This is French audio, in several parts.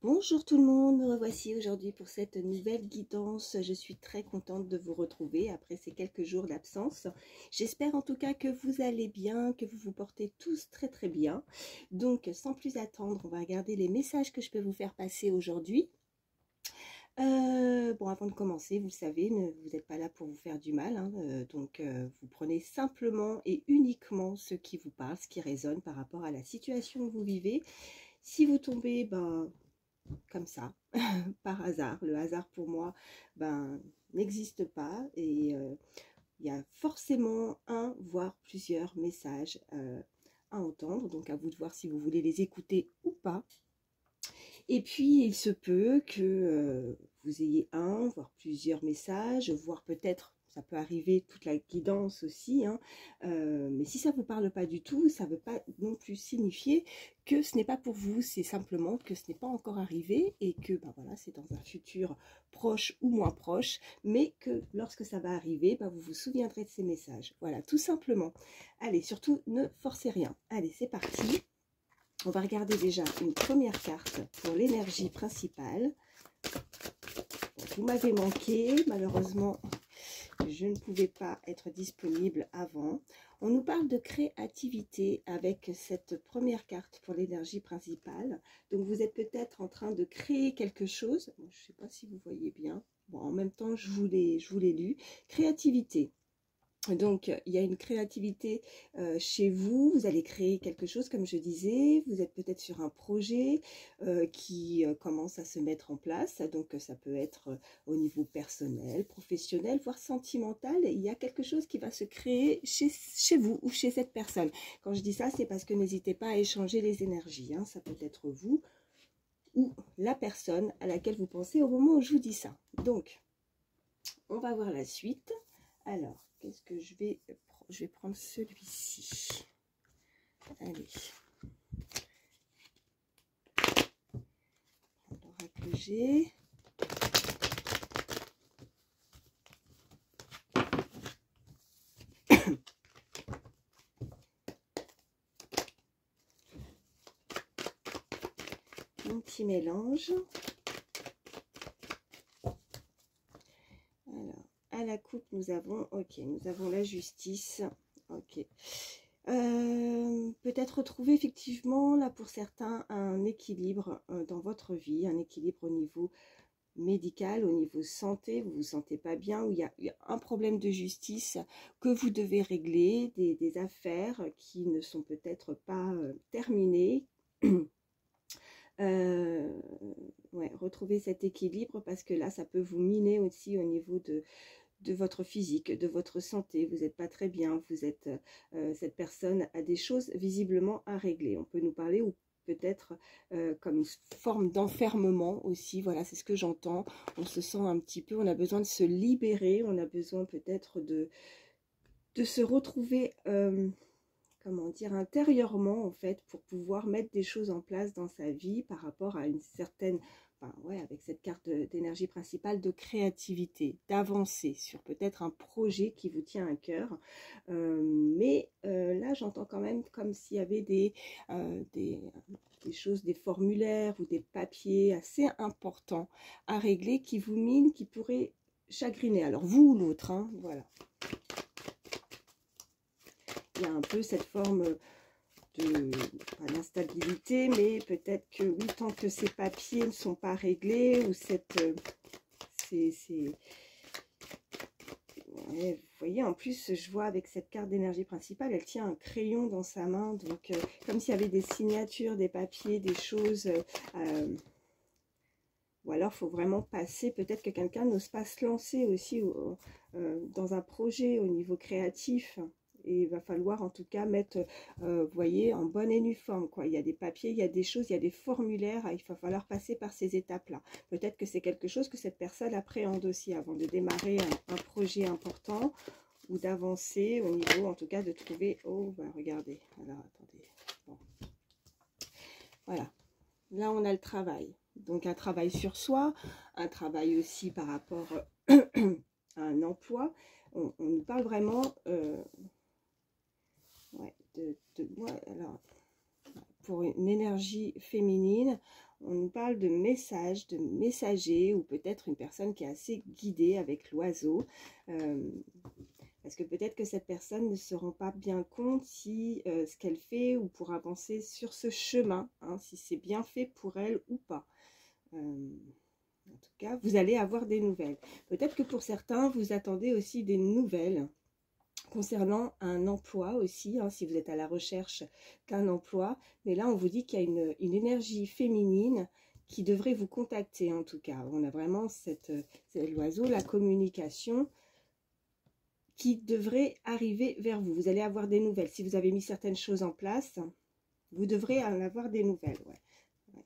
Bonjour tout le monde, me revoici aujourd'hui pour cette nouvelle guidance. Je suis très contente de vous retrouver après ces quelques jours d'absence. J'espère en tout cas que vous allez bien, que vous vous portez tous très bien. Donc sans plus attendre, on va regarder les messages que je peux vous faire passer aujourd'hui. Bon, avant de commencer, vous le savez, vous n'êtes pas là pour vous faire du mal, hein, donc vous prenez simplement et uniquement ce qui vous parle, ce qui résonne par rapport à la situation que vous vivez. Si vous tombez, comme ça, par hasard, le hasard pour moi, n'existe pas et il y a forcément un, voire plusieurs messages à entendre, donc à vous de voir si vous voulez les écouter ou pas. Et puis, il se peut que vous ayez un, voire plusieurs messages, voire peut-être, ça peut arriver toute la guidance aussi, hein, mais si ça ne vous parle pas du tout, ça ne veut pas non plus signifier que ce n'est pas pour vous, c'est simplement que ce n'est pas encore arrivé et que voilà, c'est dans un futur proche ou moins proche, mais que lorsque ça va arriver, vous vous souviendrez de ces messages. Voilà, tout simplement. Allez, surtout, ne forcez rien. Allez, c'est parti. On va regarder déjà une première carte pour l'énergie principale. Vous m'avez manqué, malheureusement, je ne pouvais pas être disponible avant. On nous parle de créativité avec cette première carte pour l'énergie principale. Donc vous êtes peut-être en train de créer quelque chose. Bon, je ne sais pas si vous voyez bien. Bon, en même temps, je vous l'ai lu. Créativité. Donc, il y a une créativité chez vous, vous allez créer quelque chose, comme je disais, vous êtes peut-être sur un projet qui commence à se mettre en place, donc ça peut être au niveau personnel, professionnel, voire sentimental, il y a quelque chose qui va se créer chez vous ou chez cette personne. Quand je dis ça, c'est parce que n'hésitez pas à échanger les énergies, hein. Ça peut être vous ou la personne à laquelle vous pensez au moment où je vous dis ça. Donc, on va voir la suite. Alors, qu'est-ce que je vais prendre celui-ci. Allez. L'oracle que j'ai. Un petit mélange. Alors, à la coupe, nous avons la justice. Ok. Peut-être retrouver effectivement, là pour certains, un équilibre dans votre vie, un équilibre au niveau médical, au niveau santé, vous vous sentez pas bien, où il y a un problème de justice que vous devez régler, des affaires qui ne sont peut-être pas terminées. Ouais, retrouver cet équilibre parce que là, ça peut vous miner aussi au niveau de votre physique, de votre santé, vous n'êtes pas très bien, vous êtes, cette personne a des choses visiblement à régler. On peut nous parler ou peut-être comme une forme d'enfermement aussi, voilà, c'est ce que j'entends. On se sent un petit peu, on a besoin de se libérer, on a besoin peut-être de se retrouver, comment dire, intérieurement en fait, pour pouvoir mettre des choses en place dans sa vie par rapport à une certaine, ouais, avec cette carte d'énergie principale, de créativité, d'avancer sur peut-être un projet qui vous tient à cœur. Mais là, j'entends quand même comme s'il y avait des choses, des formulaires ou des papiers assez importants à régler qui vous minent, qui pourraient chagriner. Alors vous ou l'autre, hein, voilà. Il y a un peu cette forme d'instabilité, mais peut-être que oui, tant que ces papiers ne sont pas réglés, ou ouais, vous voyez, en plus, je vois avec cette carte d'énergie principale, elle tient un crayon dans sa main, donc comme s'il y avait des signatures, des papiers, des choses, ou alors il faut vraiment passer, peut-être que quelqu'un n'ose pas se lancer aussi dans un projet au niveau créatif. Et il va falloir en tout cas mettre, vous voyez, en bonne et nue forme, quoi. Il y a des papiers, il y a des choses, il y a des formulaires, il va falloir passer par ces étapes-là. Peut-être que c'est quelque chose que cette personne appréhende aussi avant de démarrer un projet important ou d'avancer au niveau, en tout cas, de trouver... Oh, regardez. Alors, attendez. Bon. Voilà. Là, on a le travail. Donc, un travail sur soi, un travail aussi par rapport à un emploi. On nous parle vraiment... ouais, alors, pour une énergie féminine, On nous parle de messages, de messagers, ou peut-être une personne qui est assez guidée avec l'oiseau. Parce que peut-être que cette personne ne se rend pas bien compte si ce qu'elle fait ou pour avancer sur ce chemin, hein, si c'est bien fait pour elle ou pas. En tout cas, vous allez avoir des nouvelles. Peut-être que pour certains, vous attendez aussi des nouvelles concernant un emploi aussi, hein, si vous êtes à la recherche d'un emploi. Mais là, on vous dit qu'il y a une énergie féminine qui devrait vous contacter en tout cas. On a vraiment c'est l'oiseau, la communication qui devrait arriver vers vous. Vous allez avoir des nouvelles. Si vous avez mis certaines choses en place, vous devrez en avoir des nouvelles. Ouais. Ouais.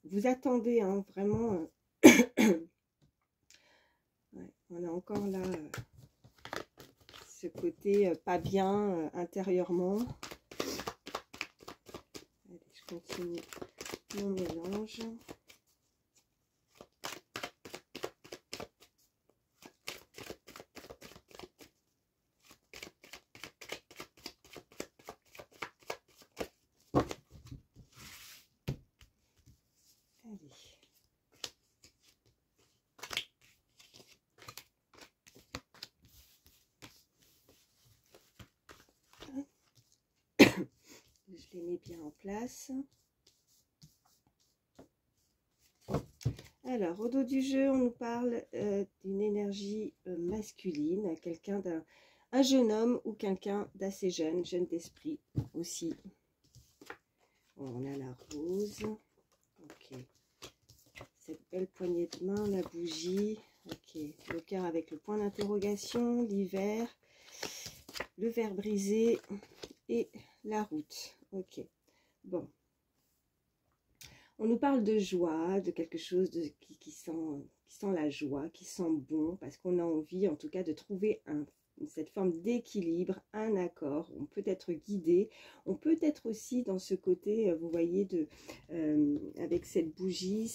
Vous attendez hein, vraiment... ouais, on a encore là ce côté pas bien intérieurement. Allez, je continue mon mélange. Je les mets bien en place. Alors, au dos du jeu, on nous parle d'une énergie masculine, quelqu'un un jeune homme ou quelqu'un d'assez jeune d'esprit aussi. Bon, on a la rose. Ok. Cette belle poignée de main, la bougie. Ok. Le cœur avec le point d'interrogation, l'hiver, le verre brisé et la route. Ok. Bon. On nous parle de joie, de quelque chose qui sent la joie, qui sent bon, parce qu'on a envie en tout cas de trouver cette forme d'équilibre, un accord. On peut être guidé, on peut être aussi dans ce côté, vous voyez, avec cette bougie,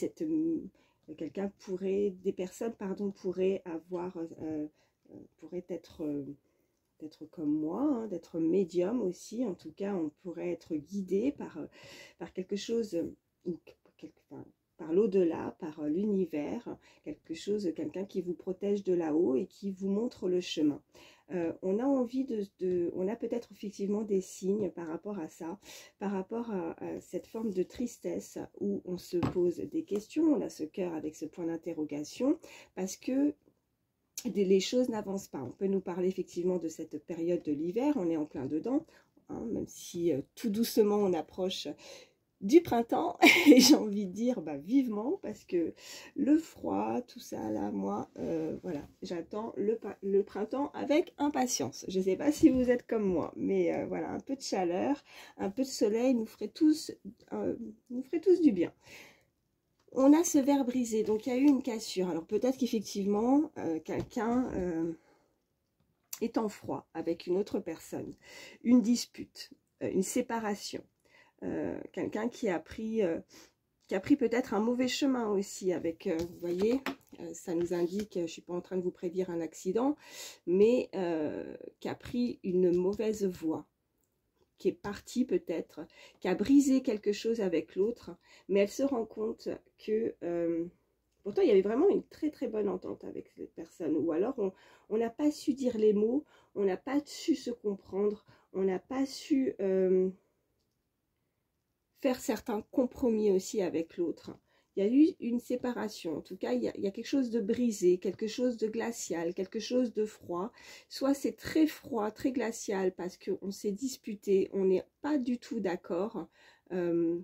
quelqu'un pourrait, des personnes, pardon, pourraient avoir, pourraient être comme moi, hein, d'être médium aussi. En tout cas, on pourrait être guidé par quelque chose, par l'au-delà, par l'univers, quelqu'un qui vous protège de là-haut et qui vous montre le chemin. On a envie on a peut-être effectivement des signes par rapport à ça, par rapport à cette forme de tristesse où on se pose des questions, on a ce cœur avec ce point d'interrogation, parce que les choses n'avancent pas. On peut nous parler effectivement de cette période de l'hiver, on est en plein dedans, hein, même si tout doucement on approche du printemps, et j'ai envie de dire vivement, parce que le froid, tout ça là, moi, voilà, j'attends le printemps avec impatience. Je ne sais pas si vous êtes comme moi, mais voilà, un peu de chaleur, un peu de soleil nous ferait tous du bien. On a ce verre brisé, donc il y a eu une cassure. Alors peut-être qu'effectivement, quelqu'un est en froid avec une autre personne, une dispute, une séparation. Quelqu'un qui a pris peut-être un mauvais chemin aussi avec, vous voyez, ça nous indique, je ne suis pas en train de vous prédire un accident, mais qui a pris une mauvaise voie, qui est partie peut-être, qui a brisé quelque chose avec l'autre, mais elle se rend compte que pourtant il y avait vraiment une très très bonne entente avec cette personne, ou alors on n'a pas su dire les mots, on n'a pas su se comprendre, on n'a pas su faire certains compromis aussi avec l'autre. Il y a eu une séparation, en tout cas il y a quelque chose de brisé, quelque chose de glacial, quelque chose de froid. Soit c'est très froid, très glacial parce qu'on s'est disputé, on n'est pas du tout d'accord, on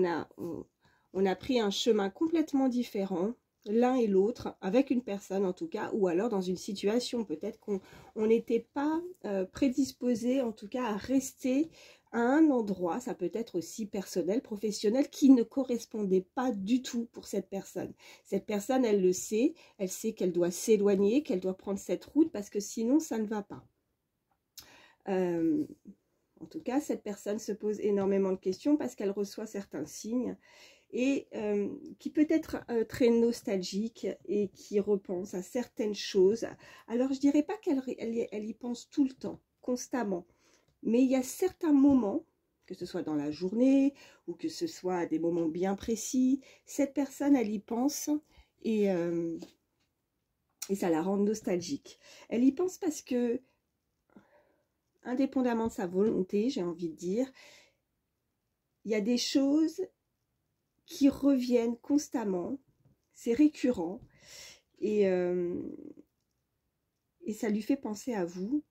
a pris un chemin complètement différent, l'un et l'autre, avec une personne en tout cas, ou alors dans une situation, peut-être qu'on n'était pas prédisposé en tout cas à rester à un endroit, ça peut être aussi personnel, professionnel, qui ne correspondait pas du tout pour cette personne. Cette personne, elle le sait, elle sait qu'elle doit s'éloigner, qu'elle doit prendre cette route, parce que sinon, ça ne va pas. En tout cas, cette personne se pose énormément de questions parce qu'elle reçoit certains signes et qui peut être très nostalgique et qui repense à certaines choses. Alors, je ne dirais pas qu'elle y pense tout le temps, constamment. Mais il y a certains moments que ce soit dans la journée ou que ce soit à des moments bien précis. Cette personne, elle y pense et ça la rend nostalgique. Elle y pense parce que, indépendamment de sa volonté, j'ai envie de dire, il y a des choses qui reviennent constamment, c'est récurrent, et ça lui fait penser à vous.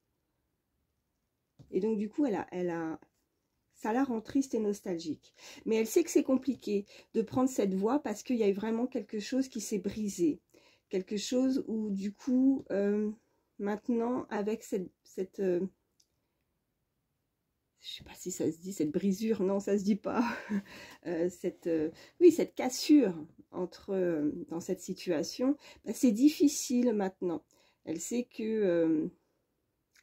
Et donc du coup, ça la rend triste et nostalgique. Mais elle sait que c'est compliqué de prendre cette voie parce qu'il y a eu vraiment quelque chose qui s'est brisé. Quelque chose où du coup, maintenant, avec cette je sais pas si ça se dit, cette brisure, non, ça se dit pas. Oui, cette cassure dans cette situation, bah, c'est difficile maintenant. Elle sait que...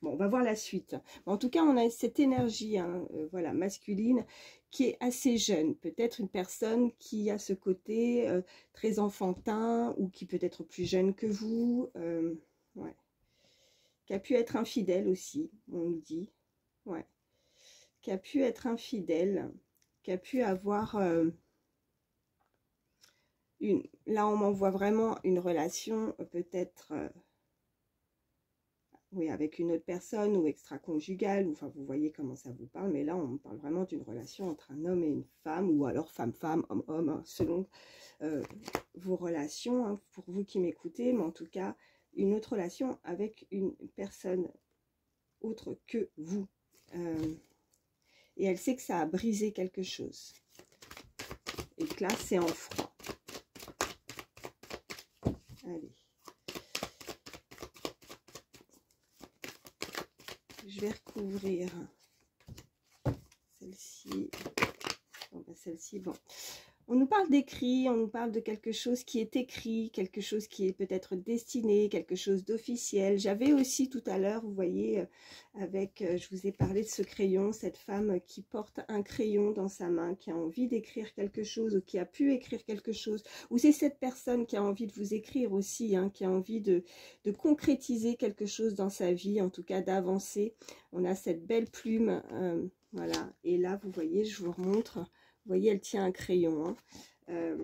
bon, on va voir la suite. En tout cas, on a cette énergie, hein, voilà, masculine, qui est assez jeune. Peut-être une personne qui a ce côté très enfantin, ou qui peut être plus jeune que vous, ouais. Qui a pu être infidèle aussi, on nous dit. Ouais. Qui a pu être infidèle, qui a pu avoir là on m'envoie vraiment une relation peut-être oui, avec une autre personne ou extra-conjugale, enfin vous voyez comment ça vous parle, mais là on parle vraiment d'une relation entre un homme et une femme, ou alors femme-femme, homme-homme, hein, selon vos relations, hein, pour vous qui m'écoutez, mais en tout cas une autre relation avec une personne autre que vous. Et elle sait que ça a brisé quelque chose. Et que là, c'est en froid. Allez. Je vais recouvrir celle-ci. Bon, ben celle-ci, bon. On nous parle d'écrit, on nous parle de quelque chose qui est écrit, quelque chose qui est peut-être destiné, quelque chose d'officiel. J'avais aussi tout à l'heure, vous voyez, je vous ai parlé de ce crayon, cette femme qui porte un crayon dans sa main, qui a envie d'écrire quelque chose, ou qui a pu écrire quelque chose, ou c'est cette personne qui a envie de vous écrire aussi, hein, qui a envie de concrétiser quelque chose dans sa vie, en tout cas d'avancer. On a cette belle plume, voilà, et là, vous voyez, je vous remontre. Vous voyez, elle tient un crayon. Hein.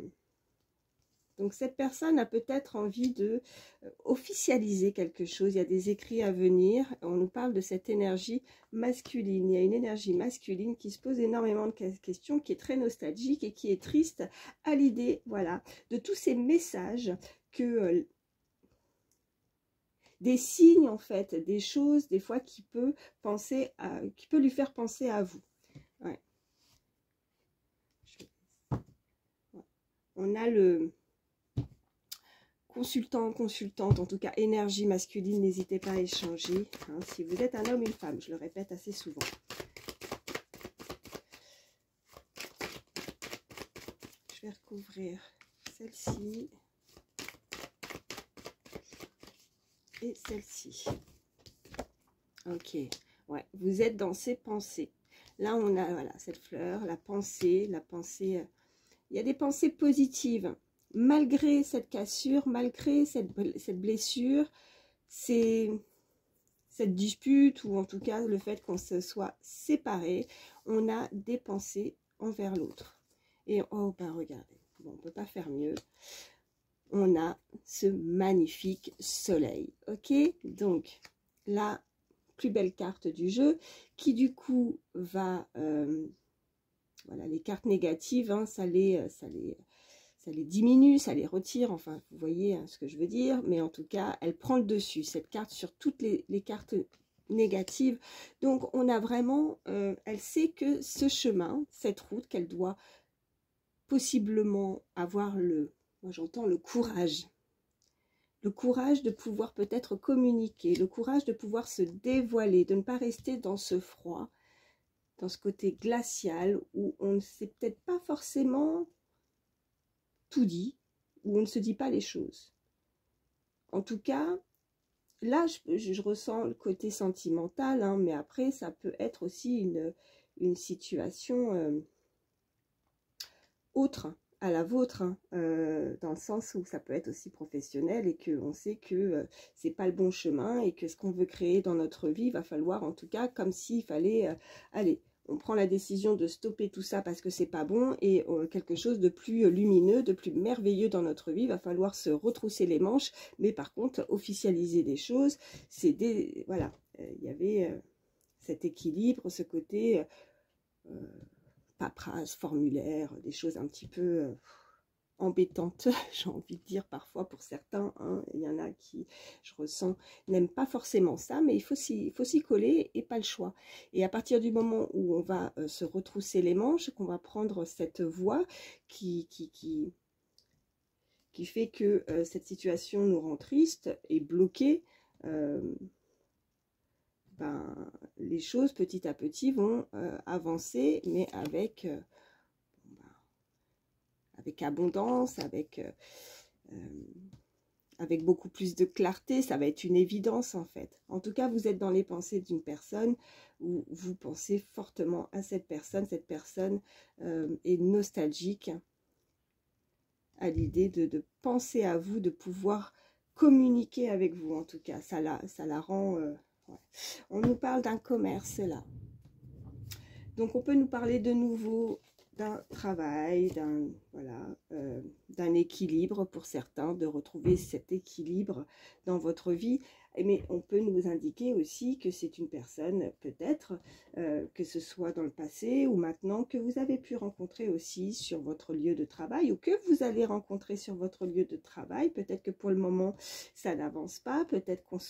Donc, cette personne a peut-être envie de officialiser quelque chose. Il y a des écrits à venir. On nous parle de cette énergie masculine. Il y a une énergie masculine qui se pose énormément de questions, qui est très nostalgique et qui est triste à l'idée, voilà, de tous ces messages que... des signes, en fait, des choses, des fois, qui peut lui faire penser à vous. Ouais. On a le consultant, consultante, en tout cas énergie masculine, n'hésitez pas à échanger. Hein, si vous êtes un homme, une femme, je le répète assez souvent. Je vais recouvrir celle-ci et celle-ci. Ok, ouais, vous êtes dans ces pensées. Là, on a voilà, cette fleur, la pensée, il y a des pensées positives. Malgré cette cassure, malgré cette blessure, cette dispute, ou en tout cas le fait qu'on se soit séparés, on a des pensées envers l'autre. Et oh, ben regardez, bon, on ne peut pas faire mieux. On a ce magnifique soleil, ok? Donc, la plus belle carte du jeu, qui du coup va... voilà, les cartes négatives, hein, ça les diminue, ça les retire, enfin, vous voyez hein, ce que je veux dire, mais en tout cas, elle prend le dessus, cette carte, sur toutes les cartes négatives. Donc, on a vraiment, elle sait que ce chemin, cette route, qu'elle doit possiblement avoir moi j'entends le courage de pouvoir peut-être communiquer, le courage de pouvoir se dévoiler, de ne pas rester dans ce froid, dans ce côté glacial, où on ne sait peut-être pas forcément tout dit, où on ne se dit pas les choses. En tout cas, là, je ressens le côté sentimental, hein, mais après, ça peut être aussi une situation autre à la vôtre, hein, dans le sens où ça peut être aussi professionnel et qu'on sait que c'est pas le bon chemin et que ce qu'on veut créer dans notre vie, va falloir en tout cas, comme s'il fallait aller on prend la décision de stopper tout ça parce que c'est pas bon, et quelque chose de plus lumineux, de plus merveilleux dans notre vie. Il va falloir se retrousser les manches, mais par contre officialiser des choses, c'est des, voilà, il y avait cet équilibre, ce côté paperasse, formulaire, des choses un petit peu embêtantes, j'ai envie de dire parfois pour certains, hein. Il y en a qui, je ressens, n'aiment pas forcément ça, mais il faut s'y coller et pas le choix. Et à partir du moment où on va se retrousser les manches, qu'on va prendre cette voie qui fait que cette situation nous rend triste et bloquée, ben, les choses petit à petit vont avancer, mais avec abondance, avec beaucoup plus de clarté. Ça va être une évidence en fait. En tout cas, vous êtes dans les pensées d'une personne où vous pensez fortement à cette personne. Cette personne est nostalgique à l'idée de penser à vous, de pouvoir communiquer avec vous. En tout cas, ça la rend... ouais. On nous parle d'un commerce là. Donc on peut nous parler de nouveau d'un travail, d'un équilibre pour certains, de retrouver cet équilibre dans votre vie. Mais on peut nous indiquer aussi que c'est une personne, peut-être, que ce soit dans le passé ou maintenant, que vous avez pu rencontrer aussi sur votre lieu de travail, ou que vous allez rencontrer sur votre lieu de travail. Peut-être que pour le moment, ça n'avance pas. Peut-être qu'on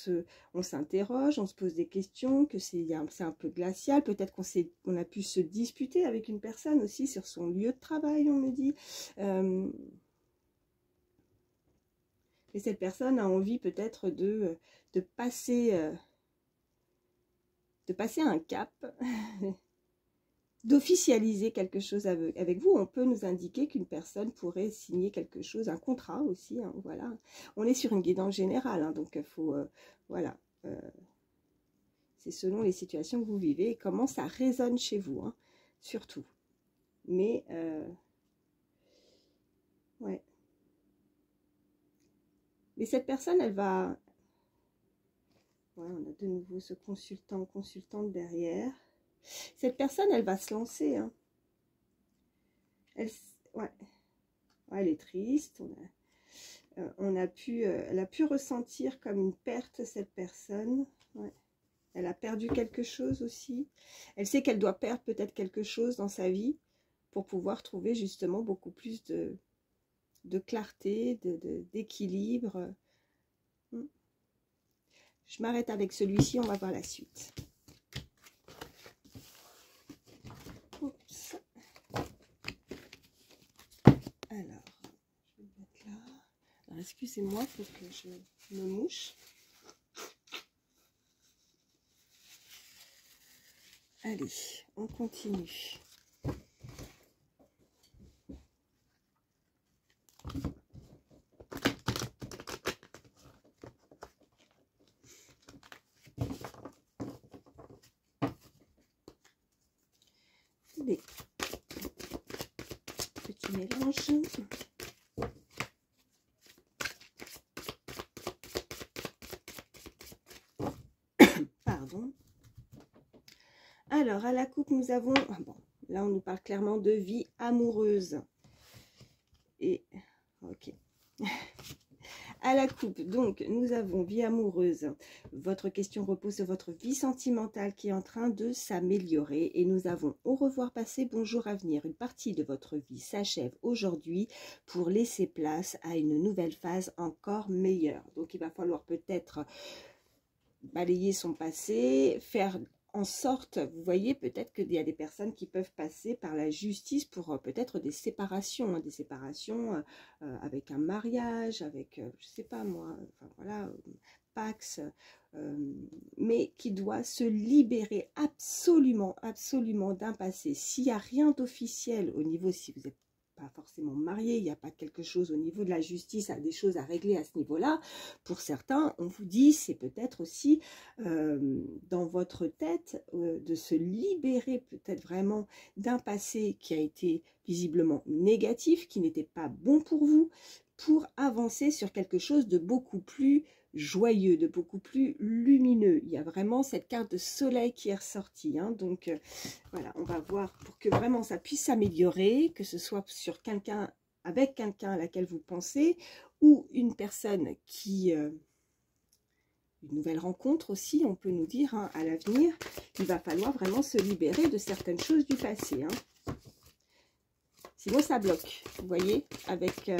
s'interroge, on se pose des questions, que c'est un peu glacial. Peut-être qu'on a pu se disputer avec une personne aussi sur son lieu de travail, on me dit. Et cette personne a envie peut-être de passer un cap, d'officialiser quelque chose avec vous. On peut nous indiquer qu'une personne pourrait signer quelque chose, un contrat aussi, hein, voilà. On est sur une guidance générale, hein, donc il faut, voilà, c'est selon les situations que vous vivez et comment ça résonne chez vous, hein, surtout. Mais, ouais. Mais cette personne, elle va... Ouais, on a de nouveau ce consultante derrière. Cette personne, elle va se lancer. Hein. Ouais. Ouais, elle est triste. Elle a pu ressentir comme une perte, cette personne. Ouais. Elle a perdu quelque chose aussi. Elle sait qu'elle doit perdre peut-être quelque chose dans sa vie pour pouvoir trouver justement beaucoup plus de clarté, d'équilibre. Je m'arrête avec celui-ci, on va voir la suite. Oups. Alors, je vais le mettre là. Alors, excusez-moi, il faut que je me mouche. Allez, on continue. Des petits mélanges. Pardon. Alors, à la coupe, nous avons... bon, là, on nous parle clairement de vie amoureuse. Et... ok. À la coupe, donc, nous avons vie amoureuse. Votre question repose sur votre vie sentimentale qui est en train de s'améliorer. Et nous avons au revoir passé, bonjour à venir. Une partie de votre vie s'achève aujourd'hui pour laisser place à une nouvelle phase encore meilleure. Donc, il va falloir peut-être balayer son passé, faire en sorte, vous voyez, peut-être qu'il y a des personnes qui peuvent passer par la justice pour peut-être des séparations, hein, avec un mariage, avec, je sais pas moi, enfin voilà, Pax, mais qui doit se libérer absolument, absolument d'un passé. S'il n'y a rien d'officiel au niveau, si vous êtes pas forcément marié, il n'y a pas quelque chose au niveau de la justice, des choses à régler à ce niveau-là. Pour certains, on vous dit, c'est peut-être aussi dans votre tête de se libérer peut-être vraiment d'un passé qui a été visiblement négatif, qui n'était pas bon pour vous, pour avancer sur quelque chose de beaucoup plus joyeux, de beaucoup plus lumineux. Il y a vraiment cette carte de soleil qui est ressortie. Hein. Donc voilà, on va voir pour que vraiment ça puisse s'améliorer, que ce soit sur quelqu'un, avec quelqu'un à laquelle vous pensez, ou une personne qui... une nouvelle rencontre aussi, on peut nous dire, hein, à l'avenir. Il va falloir vraiment se libérer de certaines choses du passé. Hein. Sinon, ça bloque. Vous voyez, avec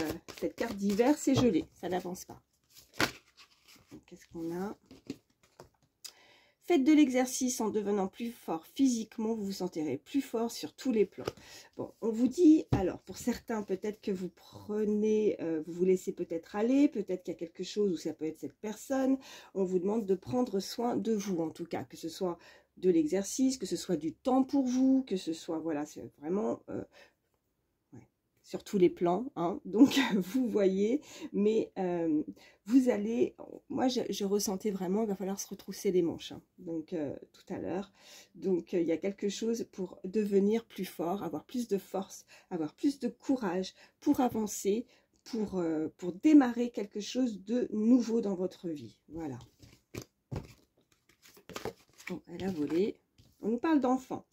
cette carte d'hiver, c'est gelé. Ça n'avance pas. Qu'est-ce qu'on a? Faites de l'exercice en devenant plus fort physiquement, vous vous sentirez plus fort sur tous les plans. Bon, on vous dit, alors pour certains, peut-être que vous prenez, vous vous laissez peut-être aller, peut-être qu'il y a quelque chose où ça peut être cette personne. On vous demande de prendre soin de vous, en tout cas, que ce soit de l'exercice, que ce soit du temps pour vous, que ce soit, voilà, c'est vraiment... sur tous les plans, hein. Donc vous voyez, mais vous allez, moi je ressentais vraiment, il va falloir se retrousser les manches, hein. Donc tout à l'heure, donc il y a quelque chose pour devenir plus fort, avoir plus de force, avoir plus de courage pour avancer, pour démarrer quelque chose de nouveau dans votre vie, voilà. Bon, elle a volé, on nous parle d'enfants.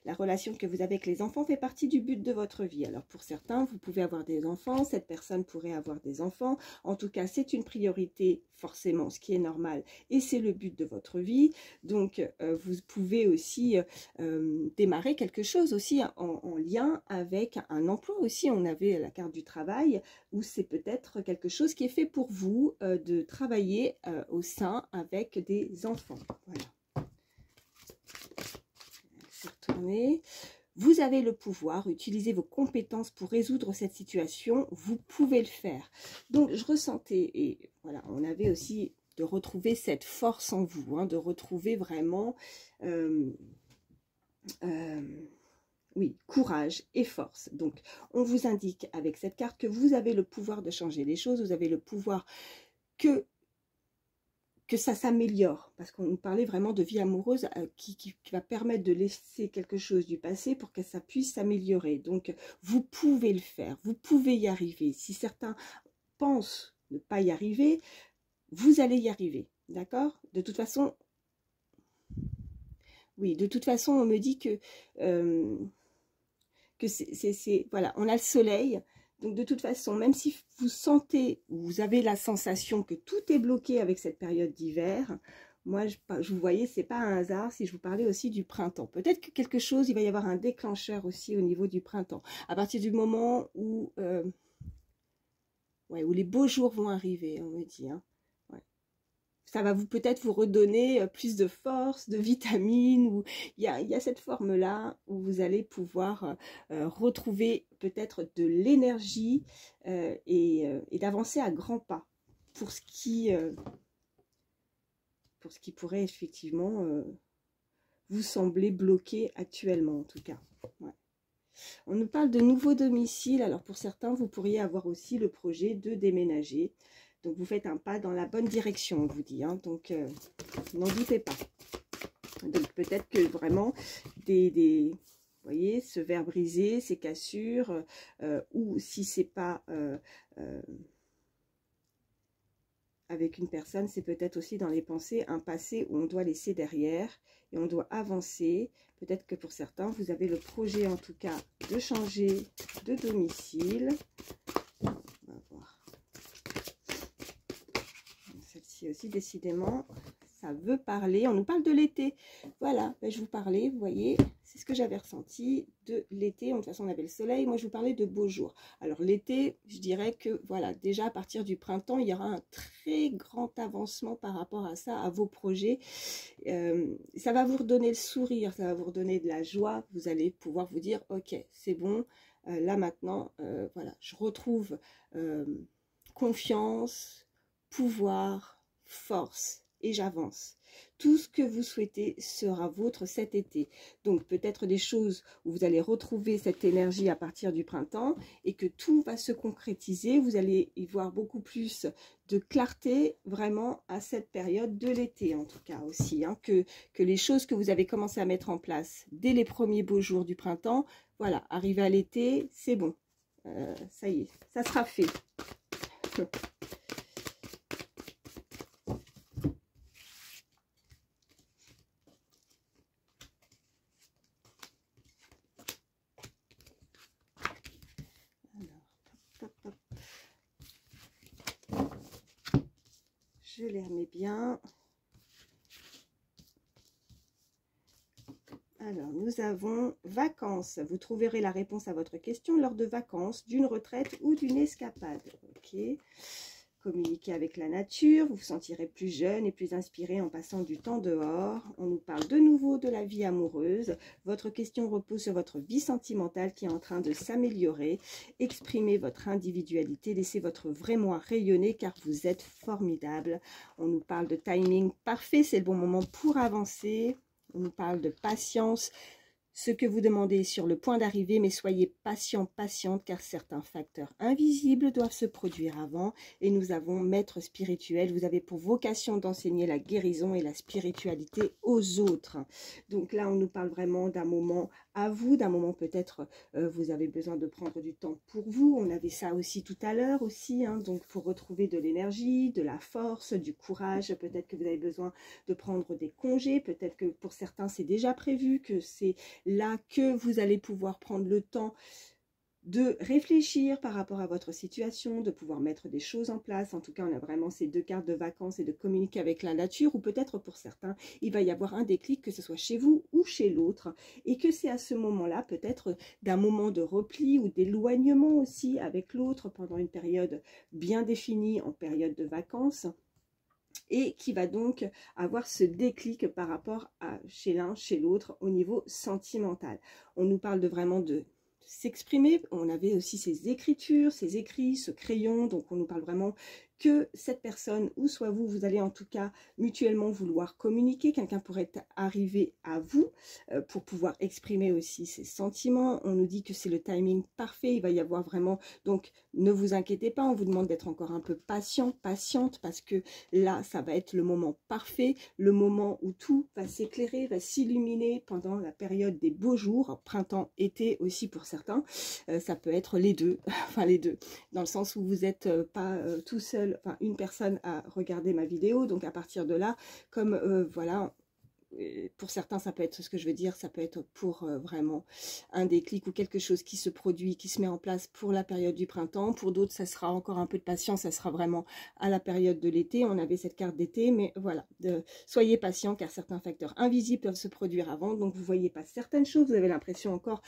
La relation que vous avez avec les enfants fait partie du but de votre vie. Alors pour certains, vous pouvez avoir des enfants, cette personne pourrait avoir des enfants. En tout cas, c'est une priorité forcément, ce qui est normal. Et c'est le but de votre vie. Donc vous pouvez aussi démarrer quelque chose aussi en lien avec un emploi aussi. On avait la carte du travail où c'est peut-être quelque chose qui est fait pour vous de travailler au sein avec des enfants. Voilà. Retourner. Vous avez le pouvoir, utilisez vos compétences pour résoudre cette situation, vous pouvez le faire. Donc je ressentais, et voilà, on avait aussi de retrouver cette force en vous, hein, de retrouver vraiment oui, courage et force. Donc on vous indique avec cette carte que vous avez le pouvoir de changer les choses, vous avez le pouvoir que ça s'améliore, parce qu'on nous parlait vraiment de vie amoureuse qui va permettre de laisser quelque chose du passé pour que ça puisse s'améliorer. Donc, vous pouvez le faire, vous pouvez y arriver. Si certains pensent ne pas y arriver, vous allez y arriver, d'accord? De toute façon, oui, de toute façon, on me dit que voilà, on a le soleil. Donc de toute façon, même si vous sentez, vous avez la sensation que tout est bloqué avec cette période d'hiver, moi je vous voyais, c'est pas un hasard si je vous parlais aussi du printemps. Peut-être que quelque chose, il va y avoir un déclencheur aussi au niveau du printemps. À partir du moment où, où les beaux jours vont arriver, on me dit, hein. Ça va peut-être vous redonner plus de force, de vitamines. Ou il y a cette forme-là où vous allez pouvoir retrouver peut-être de l'énergie et d'avancer à grands pas pour ce qui pourrait effectivement vous sembler bloqué actuellement en tout cas. Ouais. On nous parle de nouveaux domiciles. Alors pour certains, vous pourriez avoir aussi le projet de déménager. Donc, vous faites un pas dans la bonne direction, on vous dit. Hein. Donc, n'en doutez pas. Donc, peut-être que vraiment, vous voyez, ce verre brisé, ces cassures, ou si c'est pas avec une personne, c'est peut-être aussi dans les pensées, un passé où on doit laisser derrière et on doit avancer. Peut-être que pour certains, vous avez le projet, en tout cas, de changer de domicile. On va voir. Celle-ci aussi, décidément, ça veut parler. On nous parle de l'été. Voilà, ben, je vous parlais, vous voyez, c'est ce que j'avais ressenti de l'été. De toute façon, on avait le soleil. Moi, je vous parlais de beaux jours. Alors, l'été, je dirais que, voilà, déjà à partir du printemps, il y aura un très grand avancement par rapport à ça, à vos projets. Ça va vous redonner le sourire, ça va vous redonner de la joie. Vous allez pouvoir vous dire, ok, c'est bon. Là, maintenant, voilà, je retrouve confiance, pouvoir, force et j'avance. Tout ce que vous souhaitez sera vôtre cet été. Donc peut-être des choses où vous allez retrouver cette énergie à partir du printemps et que tout va se concrétiser. Vous allez y voir beaucoup plus de clarté vraiment à cette période de l'été en tout cas aussi. Hein, que les choses que vous avez commencé à mettre en place dès les premiers beaux jours du printemps, voilà, arrivé à l'été, c'est bon. Ça y est, ça sera fait. je les remets bien. Alors, nous avons vacances. Vous trouverez la réponse à votre question lors de vacances, d'une retraite ou d'une escapade. Ok. Communiquer avec la nature, vous vous sentirez plus jeune et plus inspiré en passant du temps dehors. On nous parle de nouveau de la vie amoureuse. Votre question repose sur votre vie sentimentale qui est en train de s'améliorer. Exprimez votre individualité, laissez votre vrai moi rayonner car vous êtes formidable. On nous parle de timing parfait, c'est le bon moment pour avancer. On nous parle de patience. Ce que vous demandez est sur le point d'arriver, mais soyez patient, patiente, car certains facteurs invisibles doivent se produire avant. Et nous avons maître spirituel. Vous avez pour vocation d'enseigner la guérison et la spiritualité aux autres. Donc là, on nous parle vraiment d'un moment à vous, d'un moment peut-être vous avez besoin de prendre du temps pour vous. On avait ça aussi tout à l'heure aussi, hein, donc pour retrouver de l'énergie, de la force, du courage. Peut-être que vous avez besoin de prendre des congés. Peut-être que pour certains, c'est déjà prévu, que c'est là que vous allez pouvoir prendre le temps de réfléchir par rapport à votre situation, de pouvoir mettre des choses en place. En tout cas, on a vraiment ces deux cartes de vacances et de communiquer avec la nature, ou peut-être pour certains, il va y avoir un déclic, que ce soit chez vous ou chez l'autre, et que c'est à ce moment-là, peut-être d'un moment de repli ou d'éloignement aussi avec l'autre pendant une période bien définie, en période de vacances, et qui va donc avoir ce déclic par rapport à chez l'un, chez l'autre au niveau sentimental. On nous parle de vraiment de s'exprimer. On avait aussi ces écritures, ces écrits, ce crayon, donc on nous parle vraiment que cette personne, ou soit vous, vous allez en tout cas mutuellement vouloir communiquer. Quelqu'un pourrait arriver à vous pour pouvoir exprimer aussi ses sentiments. On nous dit que c'est le timing parfait. Il va y avoir vraiment, donc ne vous inquiétez pas, on vous demande d'être encore un peu patient, patiente, parce que là, ça va être le moment parfait, le moment où tout va s'éclairer, va s'illuminer pendant la période des beaux jours, printemps, été aussi pour certains. Ça peut être les deux, enfin les deux, dans le sens où vous n'êtes pas tout seul, enfin une personne à regarder ma vidéo, donc à partir de là, comme voilà, pour certains ça peut être ce que je veux dire, ça peut être pour vraiment un déclic ou quelque chose qui se produit, qui se met en place pour la période du printemps. Pour d'autres ça sera encore un peu de patience, ça sera vraiment à la période de l'été. On avait cette carte d'été, mais voilà, soyez patient car certains facteurs invisibles peuvent se produire avant, donc vous voyez pas certaines choses, vous avez l'impression encore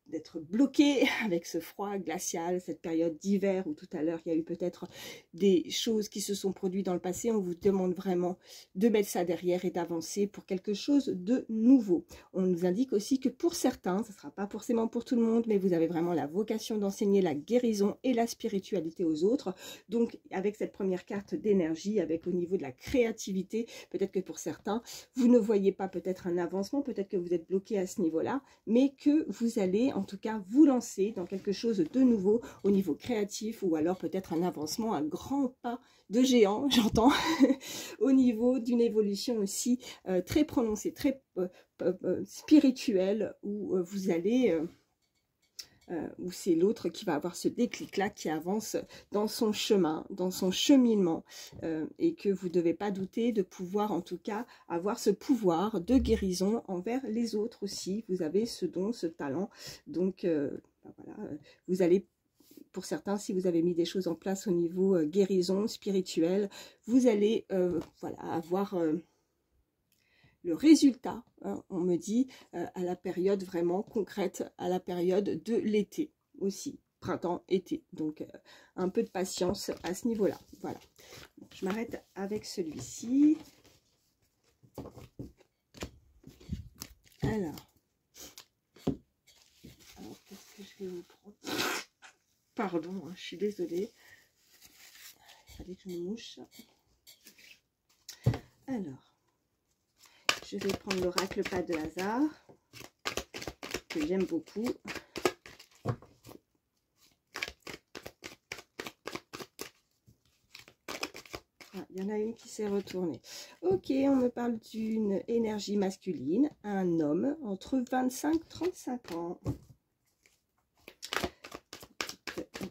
d'être bloqué avec ce froid glacial, cette période d'hiver où tout à l'heure il y a eu peut-être des choses qui se sont produites dans le passé. On vous demande vraiment de mettre ça derrière et d'avancer pour quelque chose de nouveau. On nous indique aussi que pour certains, ce ne sera pas forcément pour tout le monde, mais vous avez vraiment la vocation d'enseigner la guérison et la spiritualité aux autres. Donc avec cette première carte d'énergie, avec au niveau de la créativité, peut-être que pour certains, vous ne voyez pas peut-être un avancement, peut-être que vous êtes bloqué à ce niveau-là, mais que vous allez en tout cas vous lancer dans quelque chose de nouveau au niveau créatif, ou alors peut-être un avancement, un grand pas de géant, j'entends, au niveau d'une évolution aussi très prononcée, très spirituelle, où vous allez... où c'est l'autre qui va avoir ce déclic-là, qui avance dans son chemin, dans son cheminement, et que vous ne devez pas douter de pouvoir en tout cas avoir ce pouvoir de guérison envers les autres aussi. Vous avez ce don, ce talent, donc voilà, vous allez... Pour certains, si vous avez mis des choses en place au niveau guérison spirituelle, vous allez voilà, avoir... le résultat, hein, on me dit, à la période vraiment concrète, à la période de l'été aussi, printemps, été. Donc, un peu de patience à ce niveau-là. Voilà. Bon, je m'arrête avec celui-ci. Alors, qu'est-ce que je vais vous prendre? Pardon, hein, je suis désolée. Il fallait que je me mouche. Alors, je vais prendre l'oracle pas de hasard, que j'aime beaucoup. Ah, il y en a une qui s'est retournée. Ok, on me parle d'une énergie masculine, un homme entre 25 et 35 ans.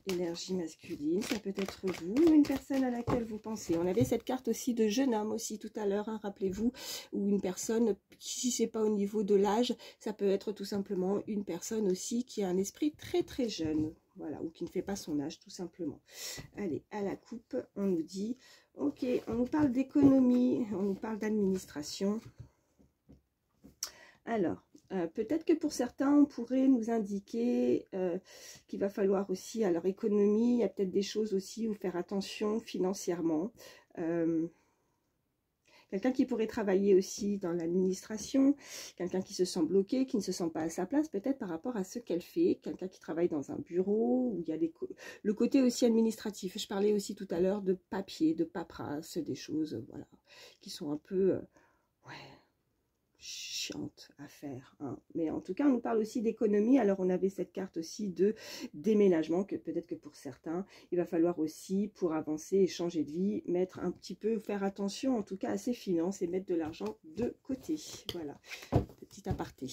Énergie masculine, ça peut être vous ou une personne à laquelle vous pensez. On avait cette carte aussi de jeune homme aussi tout à l'heure, hein, rappelez-vous, ou une personne, si c'est pas au niveau de l'âge, ça peut être tout simplement une personne aussi qui a un esprit très très jeune, voilà, ou qui ne fait pas son âge tout simplement. Allez, à la coupe, on nous dit, Ok, on nous parle d'économie, on nous parle d'administration. Alors, peut-être que pour certains, on pourrait nous indiquer qu'il va falloir aussi, à leur économie, il y a peut-être des choses aussi où faire attention financièrement. Quelqu'un qui pourrait travailler aussi dans l'administration, quelqu'un qui se sent bloqué, qui ne se sent pas à sa place, peut-être par rapport à ce qu'elle fait, quelqu'un qui travaille dans un bureau, où il y a le côté aussi administratif. Je parlais aussi tout à l'heure de papier, de paperasse, des choses voilà, qui sont un peu ouais, chiantes à faire. Hein. Mais en tout cas, on nous parle aussi d'économie. Alors, on avait cette carte aussi de déménagement, que peut-être que pour certains, il va falloir aussi, pour avancer et changer de vie, mettre un petit peu, faire attention en tout cas à ses finances et mettre de l'argent de côté. Voilà, petit aparté.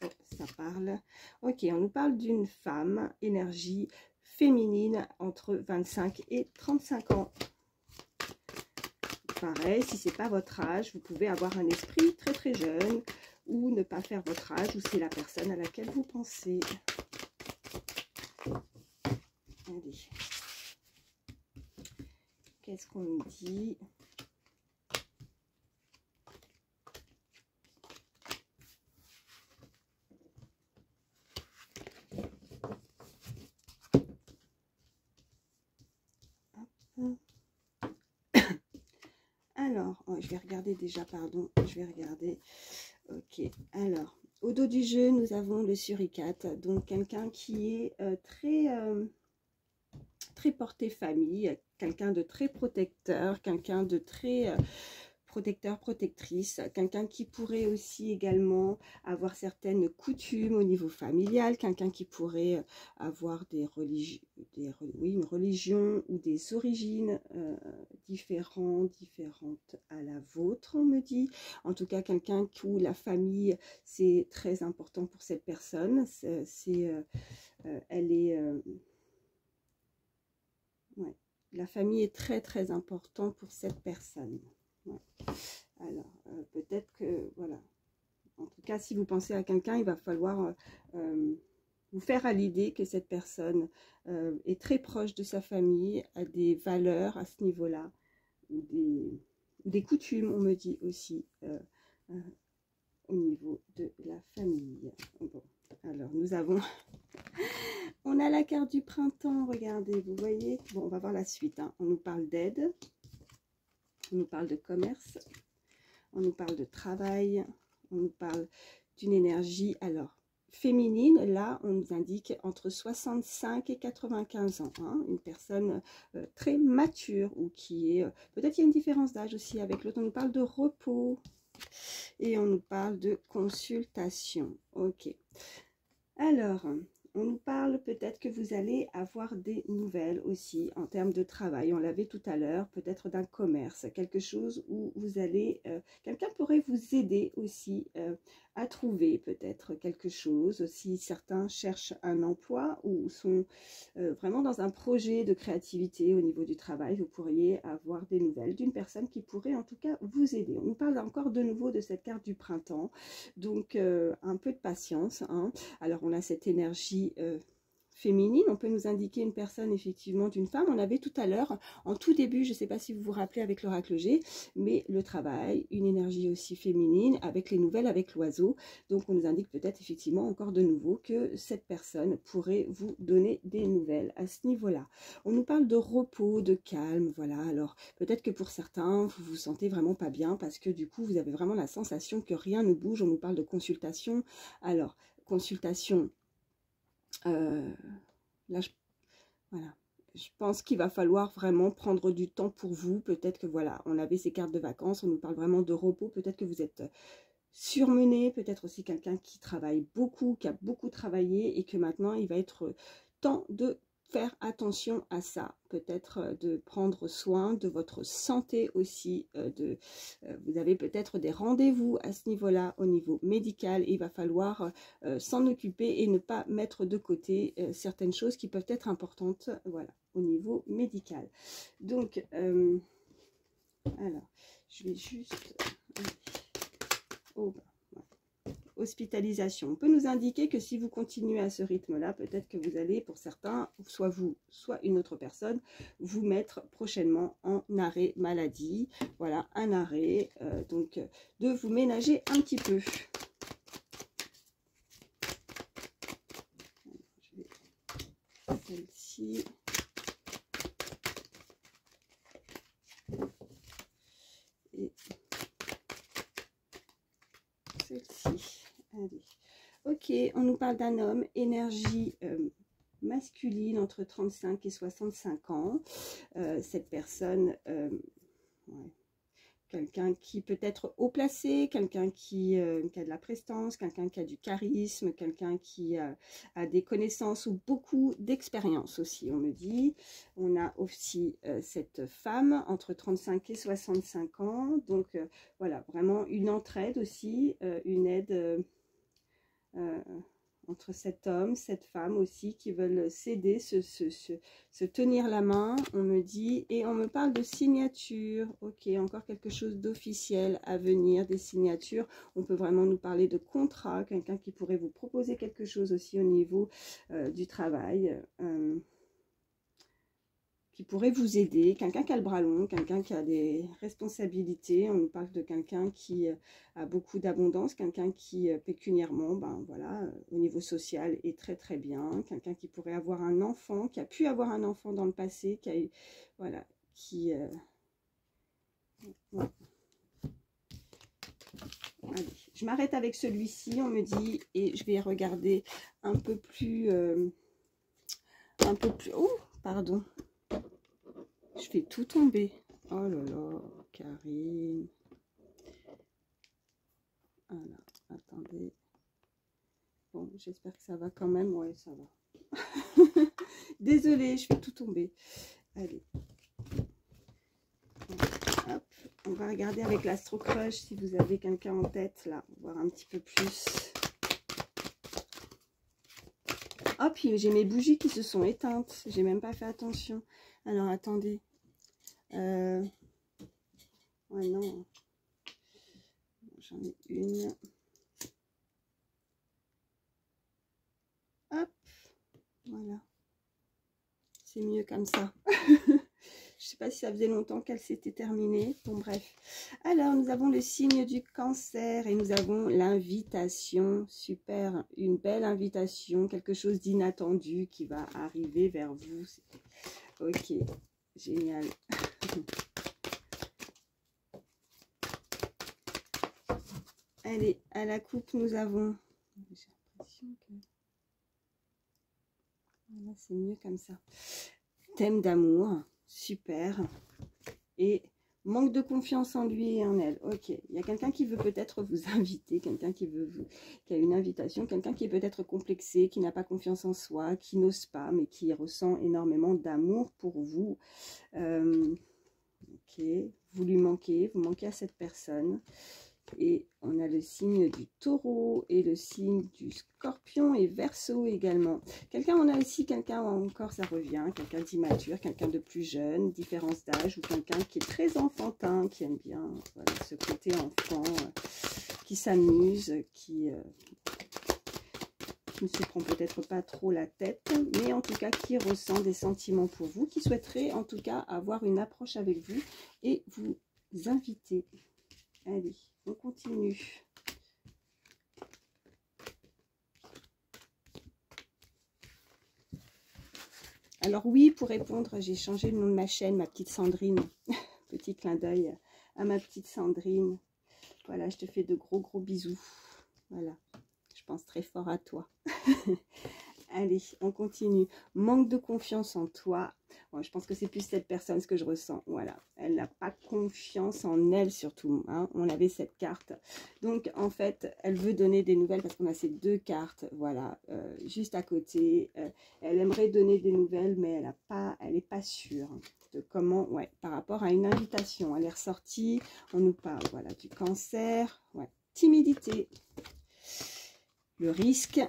Oh, ça parle. Ok, on nous parle d'une femme, énergie féminine entre 25 et 35 ans. Pareil, si c'est pas votre âge, vous pouvez avoir un esprit très très jeune ou ne pas faire votre âge ou c'est la personne à laquelle vous pensez. Allez. Qu'est-ce qu'on nous dit? Hop. Alors, oh, je vais regarder déjà, pardon, je vais regarder. Ok, alors, au dos du jeu, nous avons le suricate, donc quelqu'un qui est très porté famille, quelqu'un de très protecteur, quelqu'un de très protecteur, protectrice, quelqu'un qui pourrait aussi également avoir certaines coutumes au niveau familial, quelqu'un qui pourrait avoir une religion ou des origines différentes à la vôtre, on me dit. En tout cas, quelqu'un où la famille, c'est très important pour cette personne. Ouais, la famille est très très important pour cette personne. Ouais. Alors, peut-être que, voilà. En tout cas, si vous pensez à quelqu'un, il va falloir vous faire à l'idée que cette personne est très proche de sa famille, a des valeurs à ce niveau-là, ou des coutumes, on me dit aussi, au niveau de la famille. Bon, alors, nous avons... On a la carte du printemps, regardez, vous voyez. Bon, on va voir la suite. Hein. On nous parle d'aide, on nous parle de commerce, on nous parle de travail, on nous parle d'une énergie, alors, féminine. Là, on nous indique entre 65 et 95 ans. Hein, une personne très mature ou qui est... peut-être il y a une différence d'âge aussi avec l'autre. On nous parle de repos et on nous parle de consultation. Ok. Alors... on nous parle peut-être que vous allez avoir des nouvelles aussi en termes de travail. On l'avait tout à l'heure, peut-être d'un commerce, quelque chose où vous allez... quelqu'un pourrait vous aider aussi à trouver peut-être quelque chose. Si certains cherchent un emploi ou sont vraiment dans un projet de créativité au niveau du travail, vous pourriez avoir des nouvelles d'une personne qui pourrait en tout cas vous aider. On nous parle encore de nouveau de cette carte du printemps. Donc un peu de patience. Hein. Alors on a cette énergie féminine, on peut nous indiquer une personne effectivement d'une femme. On avait tout à l'heure, en tout début, je ne sais pas si vous vous rappelez avec l'oracle G, mais le travail, une énergie aussi féminine, avec les nouvelles, avec l'oiseau. Donc on nous indique peut-être effectivement encore de nouveau que cette personne pourrait vous donner des nouvelles à ce niveau-là. On nous parle de repos, de calme, voilà. Alors peut-être que pour certains, vous vous sentez vraiment pas bien parce que du coup, vous avez vraiment la sensation que rien ne bouge. On nous parle de consultation. Alors, consultation... là, voilà. Je pense qu'il va falloir vraiment prendre du temps pour vous. Peut-être que voilà, on avait ces cartes de vacances, on nous parle vraiment de repos. Peut-être que vous êtes surmené, peut-être aussi quelqu'un qui travaille beaucoup, qui a beaucoup travaillé et que maintenant il va être temps de faire attention à ça, peut-être de prendre soin de votre santé aussi, vous avez peut-être des rendez-vous à ce niveau-là, au niveau médical, et il va falloir s'en occuper et ne pas mettre de côté certaines choses qui peuvent être importantes, voilà, au niveau médical. Donc, alors, je vais juste... hospitalisation. On peut nous indiquer que si vous continuez à ce rythme-là, peut-être que vous allez, pour certains, soit vous, soit une autre personne, vous mettre prochainement en arrêt maladie. Voilà, un arrêt, donc de vous ménager un petit peu. Celle-ci. Et celle-ci. Allez. Ok, on nous parle d'un homme, énergie masculine entre 35 et 65 ans. Cette personne, ouais, quelqu'un qui peut être haut placé, quelqu'un qui a de la prestance, quelqu'un qui a du charisme, quelqu'un qui a des connaissances ou beaucoup d'expérience aussi, on me dit. On a aussi cette femme entre 35 et 65 ans. Donc voilà, vraiment une entraide aussi, une aide entre cet homme, cette femme aussi qui veulent s'aider, se tenir la main, on me dit, et on me parle de signature. Ok, encore quelque chose d'officiel à venir, des signatures. On peut vraiment nous parler de contrat, quelqu'un qui pourrait vous proposer quelque chose aussi au niveau du travail, qui pourrait vous aider, quelqu'un qui a le bras long, quelqu'un qui a des responsabilités. On nous parle de quelqu'un qui a beaucoup d'abondance, quelqu'un qui pécuniairement, ben voilà, au niveau social est très très bien, quelqu'un qui pourrait avoir un enfant, qui a pu avoir un enfant dans le passé, qui a eu, voilà, qui ouais. Allez, je m'arrête avec celui-ci, on me dit, et je vais regarder un peu plus, oh, pardon. Je fais tout tomber. Oh là là, Karine. Voilà, attendez. Bon, j'espère que ça va quand même. Ouais, ça va. Désolée, je fais tout tomber. Allez. Hop, on va regarder avec l'Astro Crush si vous avez quelqu'un en tête, là. Voir un petit peu plus. Oh, puis j'ai mes bougies qui se sont éteintes. J'ai même pas fait attention. Alors, attendez. Ouais, non. J'en ai une. Hop. Voilà. C'est mieux comme ça. Je sais pas si ça faisait longtemps qu'elle s'était terminée. Bon, bref. Alors, nous avons le signe du Cancer et nous avons l'invitation. Super. Une belle invitation. Quelque chose d'inattendu qui va arriver vers vous. Ok. Génial. Allez, à la coupe, nous avons... J'ai l'impression que... Voilà, c'est mieux comme ça. Thème d'amour. Super. Et manque de confiance en lui et en elle. Ok. Il y a quelqu'un qui veut peut-être vous inviter, quelqu'un qui veut qui a une invitation, quelqu'un qui est peut-être complexé, qui n'a pas confiance en soi, qui n'ose pas, mais qui ressent énormément d'amour pour vous. Ok. Vous lui manquez, vous manquez à cette personne. Et on a le signe du Taureau et le signe du Scorpion et Verseau également. Quelqu'un, on a aussi quelqu'un, encore ça revient, quelqu'un d'immature, quelqu'un de plus jeune, différence d'âge, ou quelqu'un qui est très enfantin, qui aime bien voilà, ce côté enfant, qui s'amuse, qui ne se prend peut-être pas trop la tête, mais en tout cas qui ressent des sentiments pour vous, qui souhaiterait en tout cas avoir une approche avec vous et vous inviter. Allez, on continue. Alors oui, pour répondre, j'ai changé le nom de ma chaîne, ma petite Sandrine. Petit clin d'œil à ma petite Sandrine. Voilà, je te fais de gros bisous. Voilà, je pense très fort à toi. Allez, on continue. Manque de confiance en toi. Bon, je pense que c'est plus cette personne, ce que je ressens. Voilà, elle n'a pas confiance en elle surtout. Hein. On avait cette carte. Donc, en fait, elle veut donner des nouvelles parce qu'on a ces deux cartes. Voilà, juste à côté. Elle aimerait donner des nouvelles, mais elle n'est pas sûre de comment, ouais, par rapport à une invitation. Elle est ressortie. On nous parle, voilà, du Cancer. Ouais, timidité. Le risque.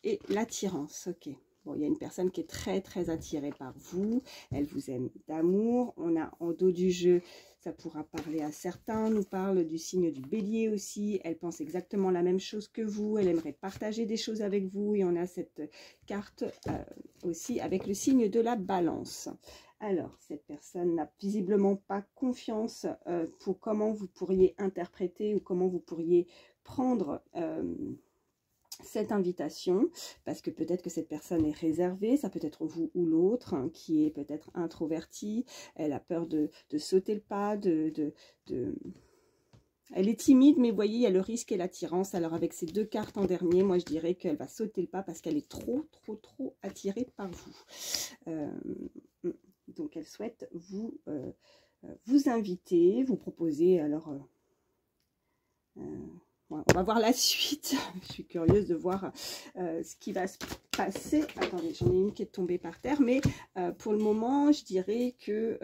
Et l'attirance, ok. Bon, il y a une personne qui est très très attirée par vous, elle vous aime d'amour. On a en dos du jeu, ça pourra parler à certains, nous parle du signe du bélier aussi. Elle pense exactement la même chose que vous, elle aimerait partager des choses avec vous. Et on a cette carte aussi avec le signe de la balance. Alors, cette personne n'a visiblement pas confiance pour comment vous pourriez interpréter ou comment vous pourriez prendre cette invitation, parce que peut-être que cette personne est réservée, ça peut être vous ou l'autre, hein, qui est peut-être introverti, elle a peur de sauter le pas, elle est timide, mais vous voyez, il y a le risque et l'attirance. Alors avec ces deux cartes en dernier, moi je dirais qu'elle va sauter le pas parce qu'elle est trop attirée par vous. Donc elle souhaite vous inviter, vous proposer, alors... on va voir la suite. Je suis curieuse de voir ce qui va se passer. Attendez, j'en ai une qui est tombée par terre, mais pour le moment, je dirais que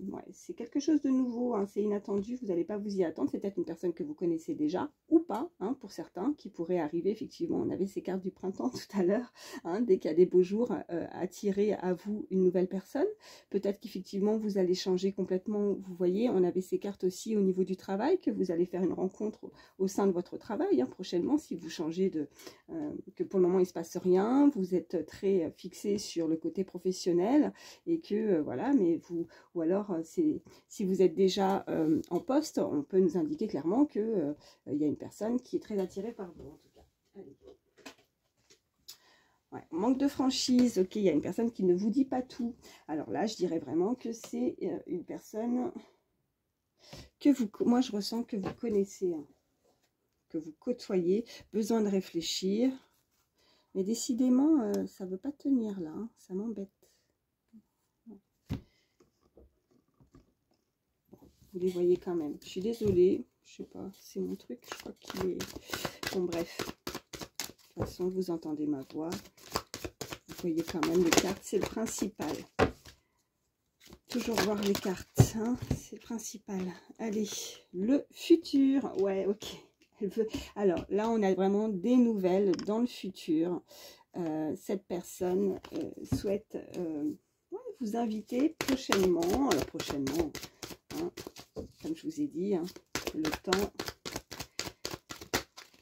ouais, c'est quelque chose de nouveau, hein, c'est inattendu, vous n'allez pas vous y attendre. C'est peut-être une personne que vous connaissez déjà ou pas, hein, pour certains, qui pourrait arriver. Effectivement, on avait ces cartes du printemps tout à l'heure, hein, dès qu'il y a des beaux jours, attirer à vous une nouvelle personne. Peut-être qu'effectivement, vous allez changer complètement. Vous voyez, on avait ces cartes aussi au niveau du travail, que vous allez faire une rencontre au sein de votre travail, hein, prochainement, si vous changez de... que pour le moment, il ne se passe rien, vous êtes très fixé sur le côté professionnel, et que, voilà, mais vous... Ou alors, si vous êtes déjà en poste, on peut nous indiquer clairement qu'il y a une personne qui est très attirée par vous, en tout cas. Allez. Ouais, manque de franchise, ok, il y a une personne qui ne vous dit pas tout. Alors là, je dirais vraiment que c'est une personne que moi je ressens que vous connaissez, hein, que vous côtoyez, besoin de réfléchir. Mais décidément, ça ne veut pas tenir là, hein, ça m'embête. Vous les voyez quand même. Je suis désolée, je sais pas, c'est mon truc, je crois qu'il est... Bon, bref. De toute façon, vous entendez ma voix. Vous voyez quand même les cartes, c'est le principal. Toujours voir les cartes, hein, c'est le principal. Allez, le futur. Ouais, ok. Elle veut... Alors, là, on a vraiment des nouvelles dans le futur. Cette personne souhaite ouais, vous inviter prochainement. Alors, prochainement... Hein, comme je vous ai dit, hein, le temps,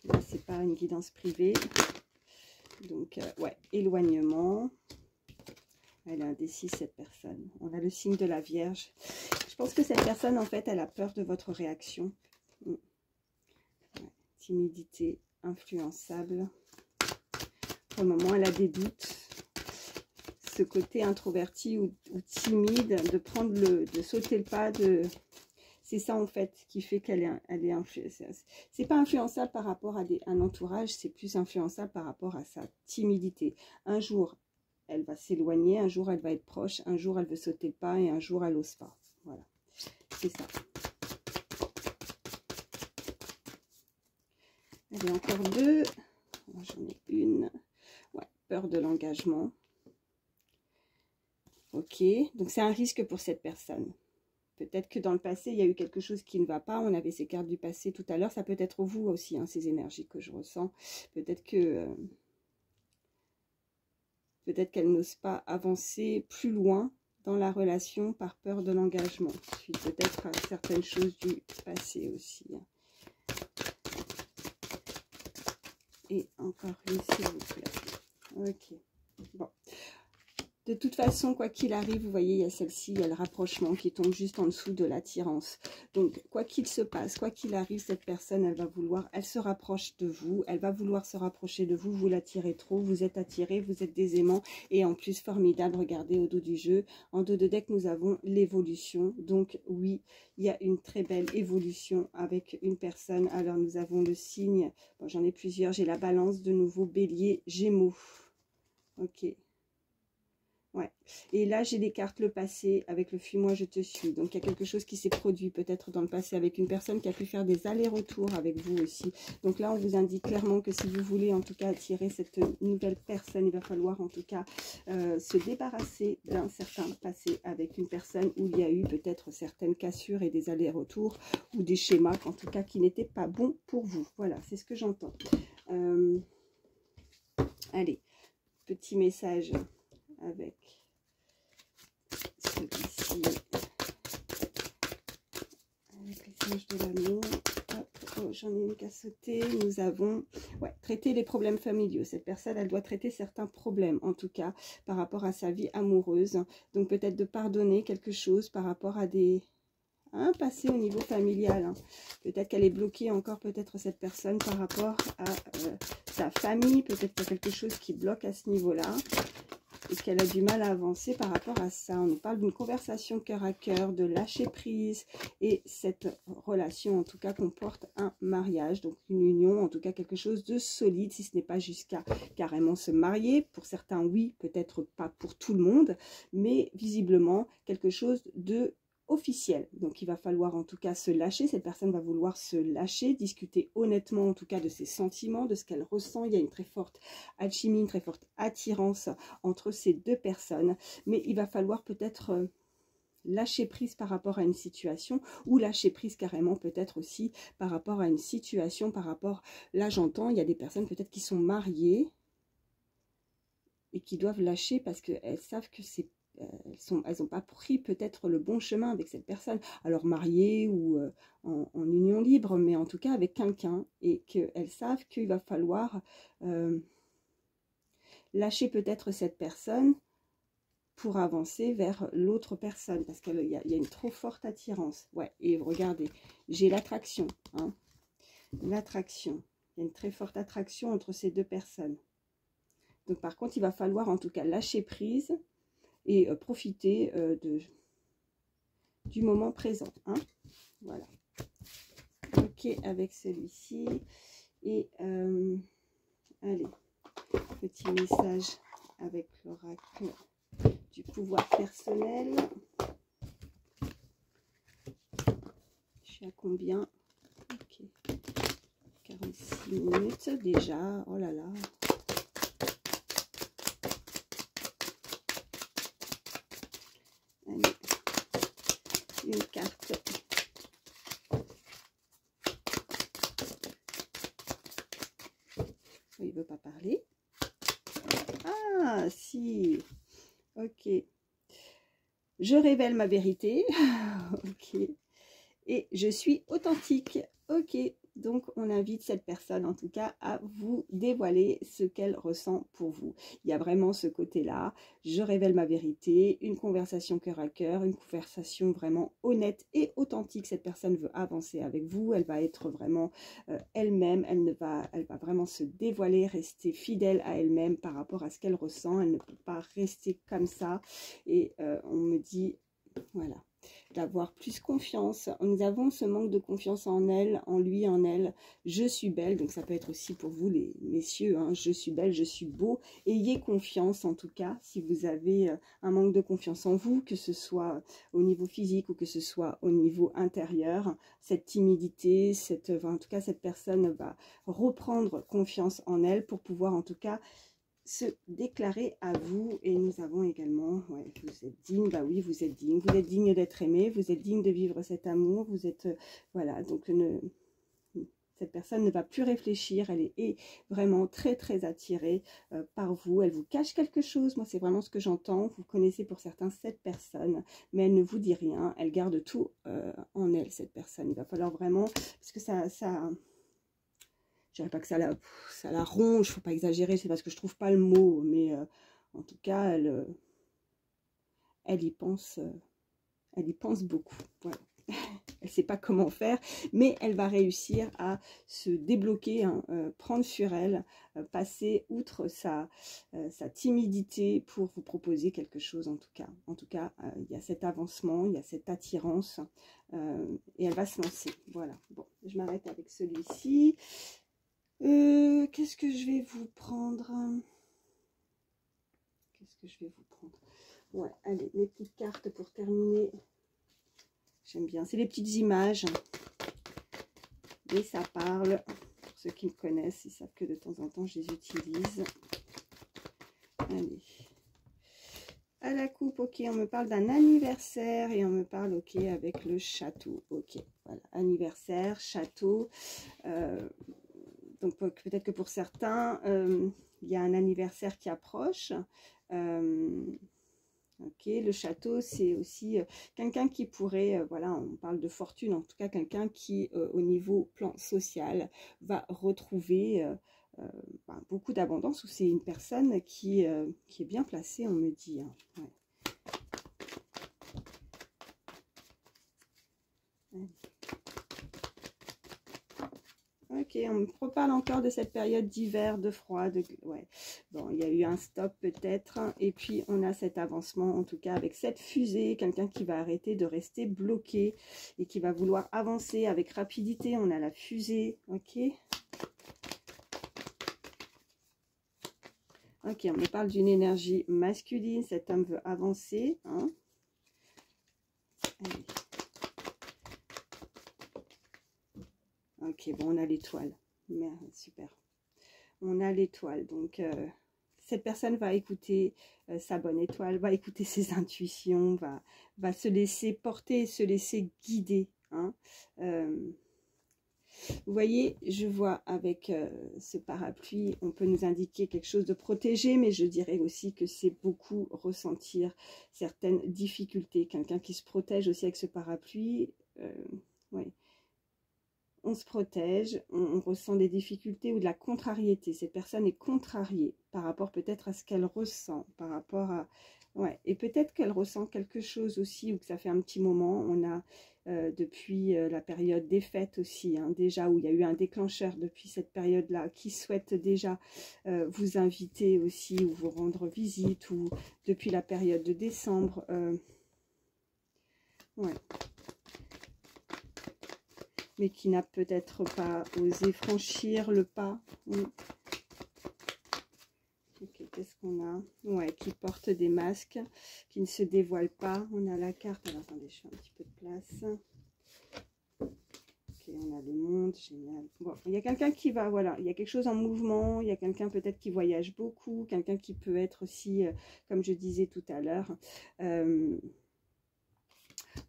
là c'est pas une guidance privée, donc ouais, éloignement. Elle est indécise cette personne. On a le signe de la Vierge. Je pense que cette personne en fait elle a peur de votre réaction. Ouais, timidité, influençable. Pour le moment elle a des doutes. Ce côté introverti ou timide, de prendre de sauter le pas, c'est ça en fait qui fait qu'elle est influençable. C'est pas influençable par rapport à un entourage, c'est plus influençable par rapport à sa timidité. Un jour, elle va s'éloigner, un jour elle va être proche, un jour elle veut sauter le pas et un jour elle n'ose pas. Voilà, c'est ça. Allez, encore deux. J'en ai une. Ouais, peur de l'engagement. Ok, donc c'est un risque pour cette personne. Peut-être que dans le passé, il y a eu quelque chose qui ne va pas. On avait ces cartes du passé tout à l'heure. Ça peut être vous aussi, hein, ces énergies que je ressens. Peut-être que peut-être qu'elle n'ose pas avancer plus loin dans la relation par peur de l'engagement. Suite peut-être à certaines choses du passé aussi. Et encore une, s'il vous plaît. Ok. Bon. De toute façon, quoi qu'il arrive, vous voyez, il y a celle-ci, il y a le rapprochement qui tombe juste en dessous de l'attirance. Donc, quoi qu'il se passe, quoi qu'il arrive, cette personne, elle va vouloir, elle se rapproche de vous, elle va vouloir se rapprocher de vous, vous l'attirez trop, vous êtes attiré, vous êtes des aimants, et en plus, formidable, regardez au dos du jeu, en dos de deck, nous avons l'évolution. Donc, oui, il y a une très belle évolution avec une personne. Alors, nous avons le signe, bon, j'en ai plusieurs, j'ai la balance, de nouveau, bélier, gémeaux. Ok. Ouais. Et là, j'ai des cartes le passé avec le fuis-moi, je te suis. Donc, il y a quelque chose qui s'est produit peut-être dans le passé avec une personne qui a pu faire des allers-retours avec vous aussi. Donc là, on vous indique clairement que si vous voulez en tout cas attirer cette nouvelle personne, il va falloir en tout cas se débarrasser d'un certain passé avec une personne où il y a eu peut-être certaines cassures et des allers-retours ou des schémas en tout cas qui n'étaient pas bons pour vous. Voilà, c'est ce que j'entends. Allez. petit message avec celui-ci, avec les singes de l'amour. Oh, j'en ai une qu'à sauter. Nous avons traité les problèmes familiaux. Cette personne, elle doit traiter certains problèmes, en tout cas, par rapport à sa vie amoureuse. Donc peut-être de pardonner quelque chose par rapport à des... passé au niveau familial. Hein. Peut-être qu'elle est bloquée encore, peut-être cette personne, par rapport à sa famille. Peut-être qu'il y a quelque chose qui bloque à ce niveau-là. Et qu'elle a du mal à avancer par rapport à ça. On nous parle d'une conversation cœur à cœur, de lâcher prise. Et cette relation, en tout cas, comporte un mariage. Donc une union, en tout cas quelque chose de solide, si ce n'est pas jusqu'à carrément se marier. Pour certains, oui, peut-être pas pour tout le monde. Mais visiblement, quelque chose de officiel. Donc il va falloir en tout cas se lâcher, cette personne va vouloir se lâcher, discuter honnêtement en tout cas de ses sentiments, de ce qu'elle ressent. Il y a une très forte alchimie, une très forte attirance entre ces deux personnes, mais il va falloir peut-être lâcher prise par rapport à une situation, ou lâcher prise carrément peut-être aussi par rapport à une situation, par rapport, là j'entends, il y a des personnes peut-être qui sont mariées et qui doivent lâcher parce qu'elles savent que c'est elles n'ont pas pris peut-être le bon chemin avec cette personne, alors mariée ou en union libre, mais en tout cas avec quelqu'un, et qu'elles savent qu'il va falloir lâcher peut-être cette personne pour avancer vers l'autre personne, parce qu'il y a une trop forte attirance. Ouais, et regardez, j'ai l'attraction, hein, l'attraction, il y a une très forte attraction entre ces deux personnes. Donc par contre, il va falloir en tout cas lâcher prise et profiter du moment présent. Hein. Voilà. Ok, avec celui-ci. Et allez, petit message avec l'oracle du pouvoir personnel. Je suis à combien? Ok. 46 minutes déjà. Oh là là. Une carte. Il ne veut pas parler. Ah, si. Ok. Je révèle ma vérité. Ok. Et je suis authentique. Ok. Donc, on invite cette personne, en tout cas, à vous dévoiler ce qu'elle ressent pour vous. Il y a vraiment ce côté-là. Je révèle ma vérité, une conversation cœur à cœur, une conversation vraiment honnête et authentique. Cette personne veut avancer avec vous. Elle va être vraiment elle-même. Elle va vraiment se dévoiler, rester fidèle à elle-même par rapport à ce qu'elle ressent. Elle ne peut pas rester comme ça. Et on me dit, voilà, d'avoir plus confiance. Nous avons ce manque de confiance en elle, en lui, en elle. Je suis belle, donc ça peut être aussi pour vous les messieurs, hein. Je suis belle, je suis beau. Ayez confiance en tout cas, si vous avez un manque de confiance en vous, que ce soit au niveau physique ou que ce soit au niveau intérieur, cette timidité, en tout cas cette personne va reprendre confiance en elle pour pouvoir en tout cas se déclarer à vous. Et nous avons également, ouais, vous êtes digne, bah oui, vous êtes digne d'être aimé, vous êtes digne de vivre cet amour, vous êtes, voilà, donc cette personne ne va plus réfléchir, elle est vraiment très très attirée par vous, elle vous cache quelque chose, moi c'est vraiment ce que j'entends, vous connaissez pour certains cette personne, mais elle ne vous dit rien, elle garde tout en elle, cette personne. Il va falloir vraiment, parce que ça je dirais pas que ça la ronge, faut pas exagérer, c'est parce que je trouve pas le mot, mais en tout cas, elle y pense beaucoup. Voilà. Elle sait pas comment faire, mais elle va réussir à se débloquer, hein, prendre sur elle, passer outre sa timidité pour vous proposer quelque chose en tout cas. En tout cas, il y a cet avancement, il y a cette attirance, et elle va se lancer. Voilà. Bon, je m'arrête avec celui-ci. Qu'est-ce que je vais vous prendre? Qu'est-ce que je vais vous prendre? Ouais, allez, mes petites cartes pour terminer. J'aime bien. C'est les petites images. Et ça parle. Pour ceux qui me connaissent, ils savent que de temps en temps, je les utilise. Allez. À la coupe, ok, on me parle d'un anniversaire et on me parle, ok, avec le château. Ok, voilà, anniversaire, château. Donc peut-être que pour certains, il y a un anniversaire qui approche. Ok, le château, c'est aussi quelqu'un qui pourrait, voilà, on parle de fortune, en tout cas quelqu'un qui, au niveau plan social, va retrouver beaucoup d'abondance, ou c'est une personne qui est bien placée, on me dit. Hein. Ouais. Ok, on me reparle encore de cette période d'hiver, de froid, ouais. Bon, il y a eu un stop peut-être, et puis on a cet avancement, en tout cas avec cette fusée, quelqu'un qui va arrêter de rester bloqué et qui va vouloir avancer avec rapidité. On a la fusée, ok. Ok, on me parle d'une énergie masculine, cet homme veut avancer, hein. Allez. Ok, bon, on a l'étoile. Super. On a l'étoile. Donc, cette personne va écouter sa bonne étoile, va écouter ses intuitions, va se laisser porter, se laisser guider. Hein. Vous voyez, je vois avec ce parapluie, on peut nous indiquer quelque chose de protégé, mais je dirais aussi que c'est beaucoup ressentir certaines difficultés. Quelqu'un qui se protège aussi avec ce parapluie, ouais. On se protège, on ressent des difficultés ou de la contrariété. Cette personne est contrariée par rapport peut-être à ce qu'elle ressent, par rapport à... Ouais, et peut-être qu'elle ressent quelque chose aussi, ou que ça fait un petit moment. On a depuis la période des fêtes aussi, hein, déjà, où il y a eu un déclencheur depuis cette période-là, qui souhaite déjà vous inviter aussi, ou vous rendre visite, ou depuis la période de décembre. Ouais. Mais qui n'a peut-être pas osé franchir le pas. Ok, qu'est-ce qu'on a? Ouais, qui porte des masques, qui ne se dévoile pas. On a la carte. Alors, attendez, je fais un petit peu de place. Ok, on a le monde, génial. Bon, il y a quelqu'un qui va, voilà, il y a quelque chose en mouvement. Il y a quelqu'un peut-être qui voyage beaucoup. Quelqu'un qui peut être aussi, comme je disais tout à l'heure,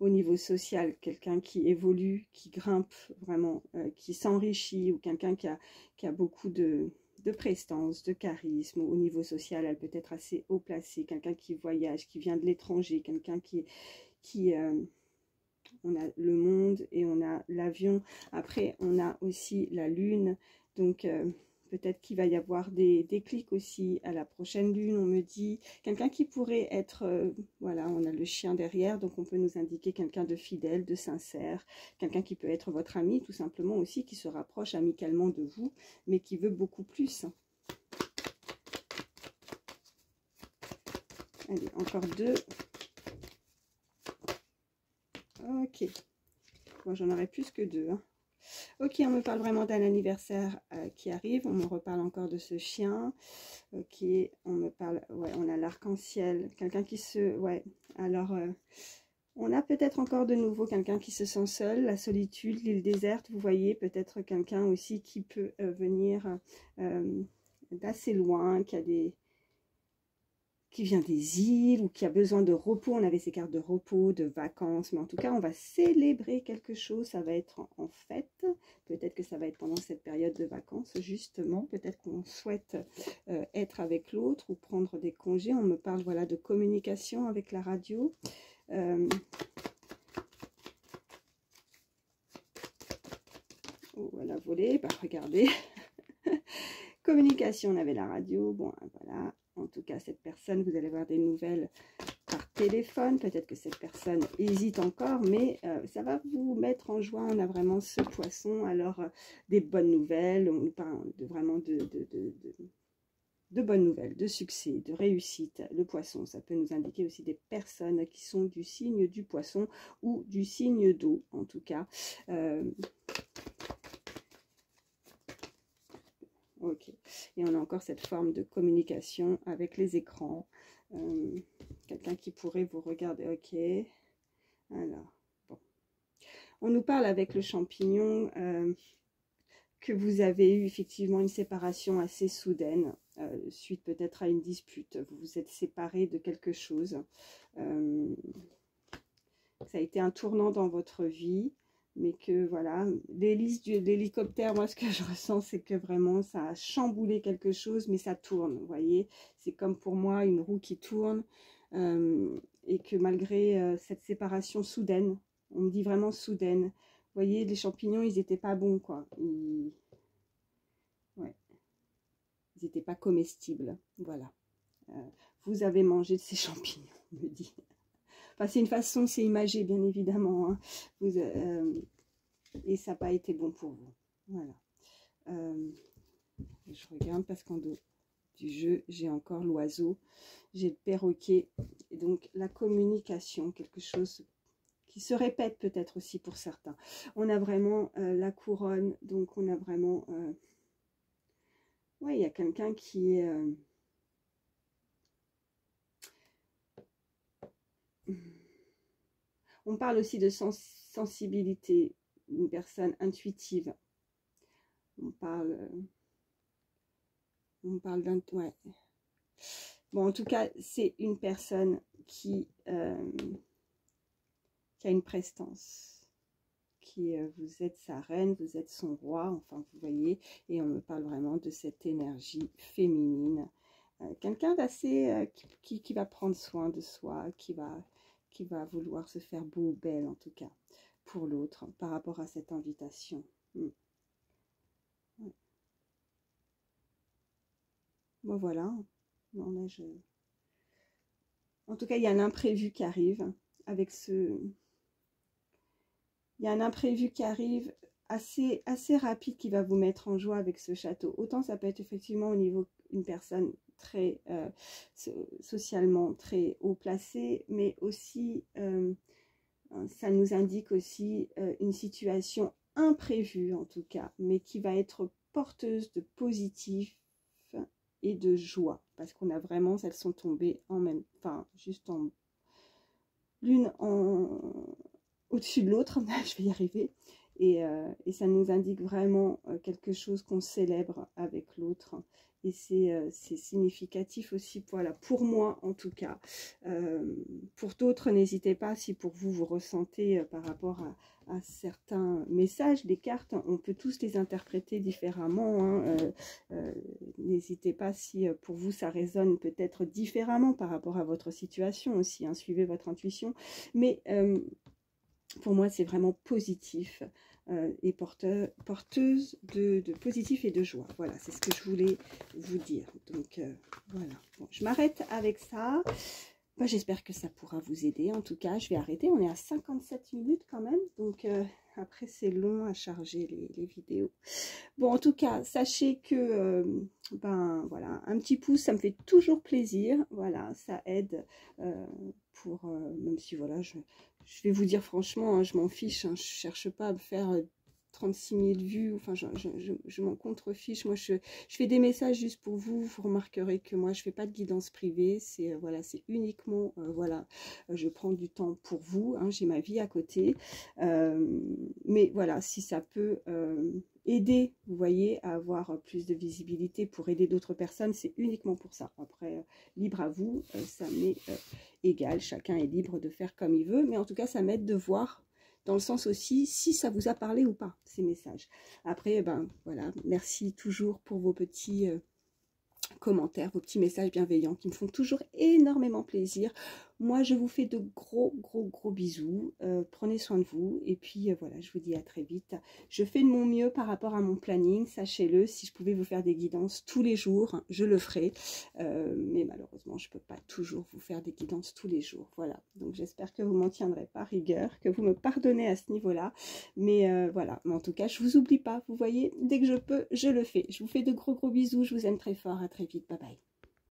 au niveau social, quelqu'un qui évolue, qui grimpe vraiment, qui s'enrichit, ou quelqu'un qui a beaucoup de prestance, de charisme. Au niveau social, elle peut être assez haut placée, quelqu'un qui voyage, qui vient de l'étranger, quelqu'un qui on a le monde et on a l'avion. Après, on a aussi la lune, donc peut-être qu'il va y avoir des déclics aussi à la prochaine lune, on me dit. Quelqu'un qui pourrait être, voilà, on a le chien derrière, donc on peut nous indiquer quelqu'un de fidèle, de sincère, quelqu'un qui peut être votre ami, tout simplement aussi, qui se rapproche amicalement de vous, mais qui veut beaucoup plus. Allez, encore deux. Ok. Bon, j'en aurais plus que deux, hein. Ok, on me parle vraiment d'un anniversaire qui arrive. On me reparle encore de ce chien. Ok, on me parle... Ouais, on a l'arc-en-ciel. Quelqu'un qui se... Ouais, alors... on a peut-être encore de nouveau quelqu'un qui se sent seul. La solitude, l'île déserte. Vous voyez, peut-être quelqu'un aussi qui peut venir d'assez loin, qui vient des îles ou qui a besoin de repos. On avait ces cartes de repos, de vacances, mais en tout cas, on va célébrer quelque chose. Ça va être en fête. Peut-être que ça va être pendant cette période de vacances, justement. Peut-être qu'on souhaite être avec l'autre ou prendre des congés. On me parle, voilà, de communication avec la radio. Oh, elle a volé. Bah, regardez. Communication, on avait la radio. Bon, voilà. En tout cas, cette personne, vous allez avoir des nouvelles par téléphone. Peut-être que cette personne hésite encore, mais ça va vous mettre en joie. On a vraiment ce poisson. Alors, des bonnes nouvelles. On parle vraiment de bonnes nouvelles, de succès, de réussite. Le poisson, ça peut nous indiquer aussi des personnes qui sont du signe du poisson ou du signe d'eau, en tout cas. Ok, et on a encore cette forme de communication avec les écrans. Quelqu'un qui pourrait vous regarder. Ok, alors, bon. On nous parle avec le champignon que vous avez eu effectivement une séparation assez soudaine, suite peut-être à une dispute. Vous vous êtes séparés de quelque chose. Ça a été un tournant dans votre vie. mais que voilà, l'hélice de l'hélicoptère, moi ce que je ressens, c'est que vraiment ça a chamboulé quelque chose, mais ça tourne, vous voyez. C'est comme pour moi une roue qui tourne, et que malgré cette séparation soudaine, on me dit vraiment soudaine, vous voyez, les champignons, ils n'étaient pas bons, quoi. Ouais, ils n'étaient pas comestibles, voilà. Vous avez mangé de ces champignons, on me dit. Enfin, c'est une façon, c'est imagé, bien évidemment, hein. Et ça n'a pas été bon pour vous. Voilà. Je regarde parce qu'en dos du jeu, j'ai encore l'oiseau, j'ai le perroquet. Et donc, la communication, quelque chose qui se répète peut-être aussi pour certains. On a vraiment la couronne, donc on a vraiment... ouais, il y a quelqu'un qui est... On parle aussi de sensibilité, une personne intuitive. On parle d'un... Ouais. Bon, en tout cas, c'est une personne qui a une prestance. Vous êtes sa reine, vous êtes son roi, enfin, vous voyez. Et on me parle vraiment de cette énergie féminine. Quelqu'un d'assez... qui va prendre soin de soi, qui va vouloir se faire beau ou belle, en tout cas, pour l'autre, par rapport à cette invitation. Bon, voilà. Non, là, en tout cas, il y a un imprévu qui arrive avec ce... Il y a un imprévu qui arrive assez rapide qui va vous mettre en joie avec ce château. Autant ça peut être effectivement au niveau d'une personne très socialement très haut placée, mais aussi ça nous indique aussi une situation imprévue en tout cas, mais qui va être porteuse de positif et de joie, parce qu'on a vraiment, elles sont tombées en même, enfin juste en l'une au-dessus de l'autre, je vais y arriver, et ça nous indique vraiment quelque chose qu'on célèbre avec l'autre, et c'est significatif aussi, voilà, pour moi en tout cas. Pour d'autres, n'hésitez pas, si pour vous, vous ressentez par rapport à certains messages des cartes, on peut tous les interpréter différemment, hein. N'hésitez pas si pour vous ça résonne peut-être différemment par rapport à votre situation aussi, hein, suivez votre intuition, mais pour moi c'est vraiment positif et porteuse de positif et de joie. Voilà, c'est ce que je voulais vous dire. Donc voilà, bon, je m'arrête avec ça. Bah, j'espère que ça pourra vous aider. En tout cas, je vais arrêter. On est à 57 minutes quand même. Donc, après, c'est long à charger les vidéos. Bon, en tout cas, sachez que, ben, voilà, un petit pouce, ça me fait toujours plaisir. Voilà, ça aide pour, même si, voilà, je vais vous dire franchement, hein, je m'en fiche. Hein, je cherche pas à me faire 36 000 vues, enfin je m'en contrefiche. Moi je fais des messages juste pour vous. Vous remarquerez que moi je fais pas de guidance privée, c'est voilà, c'est uniquement voilà, je prends du temps pour vous, hein, j'ai ma vie à côté, mais voilà, si ça peut aider, vous voyez, à avoir plus de visibilité pour aider d'autres personnes, c'est uniquement pour ça. Après, libre à vous, ça m'est égal, chacun est libre de faire comme il veut, mais en tout cas ça m'aide de voir, dans le sens aussi, si ça vous a parlé ou pas, ces messages. Après, ben voilà, merci toujours pour vos petits commentaires, vos petits messages bienveillants qui me font toujours énormément plaisir. Moi, je vous fais de gros bisous. Prenez soin de vous. Et puis, voilà, je vous dis à très vite. Je fais de mon mieux par rapport à mon planning, sachez-le. Si je pouvais vous faire des guidances tous les jours, je le ferais. Mais malheureusement, je ne peux pas toujours vous faire des guidances tous les jours. Voilà, donc j'espère que vous m'en tiendrez pas rigueur, que vous me pardonnez à ce niveau-là. Mais voilà, mais en tout cas, je ne vous oublie pas. Vous voyez, dès que je peux, je le fais. Je vous fais de gros bisous. Je vous aime très fort. À très vite. Bye bye.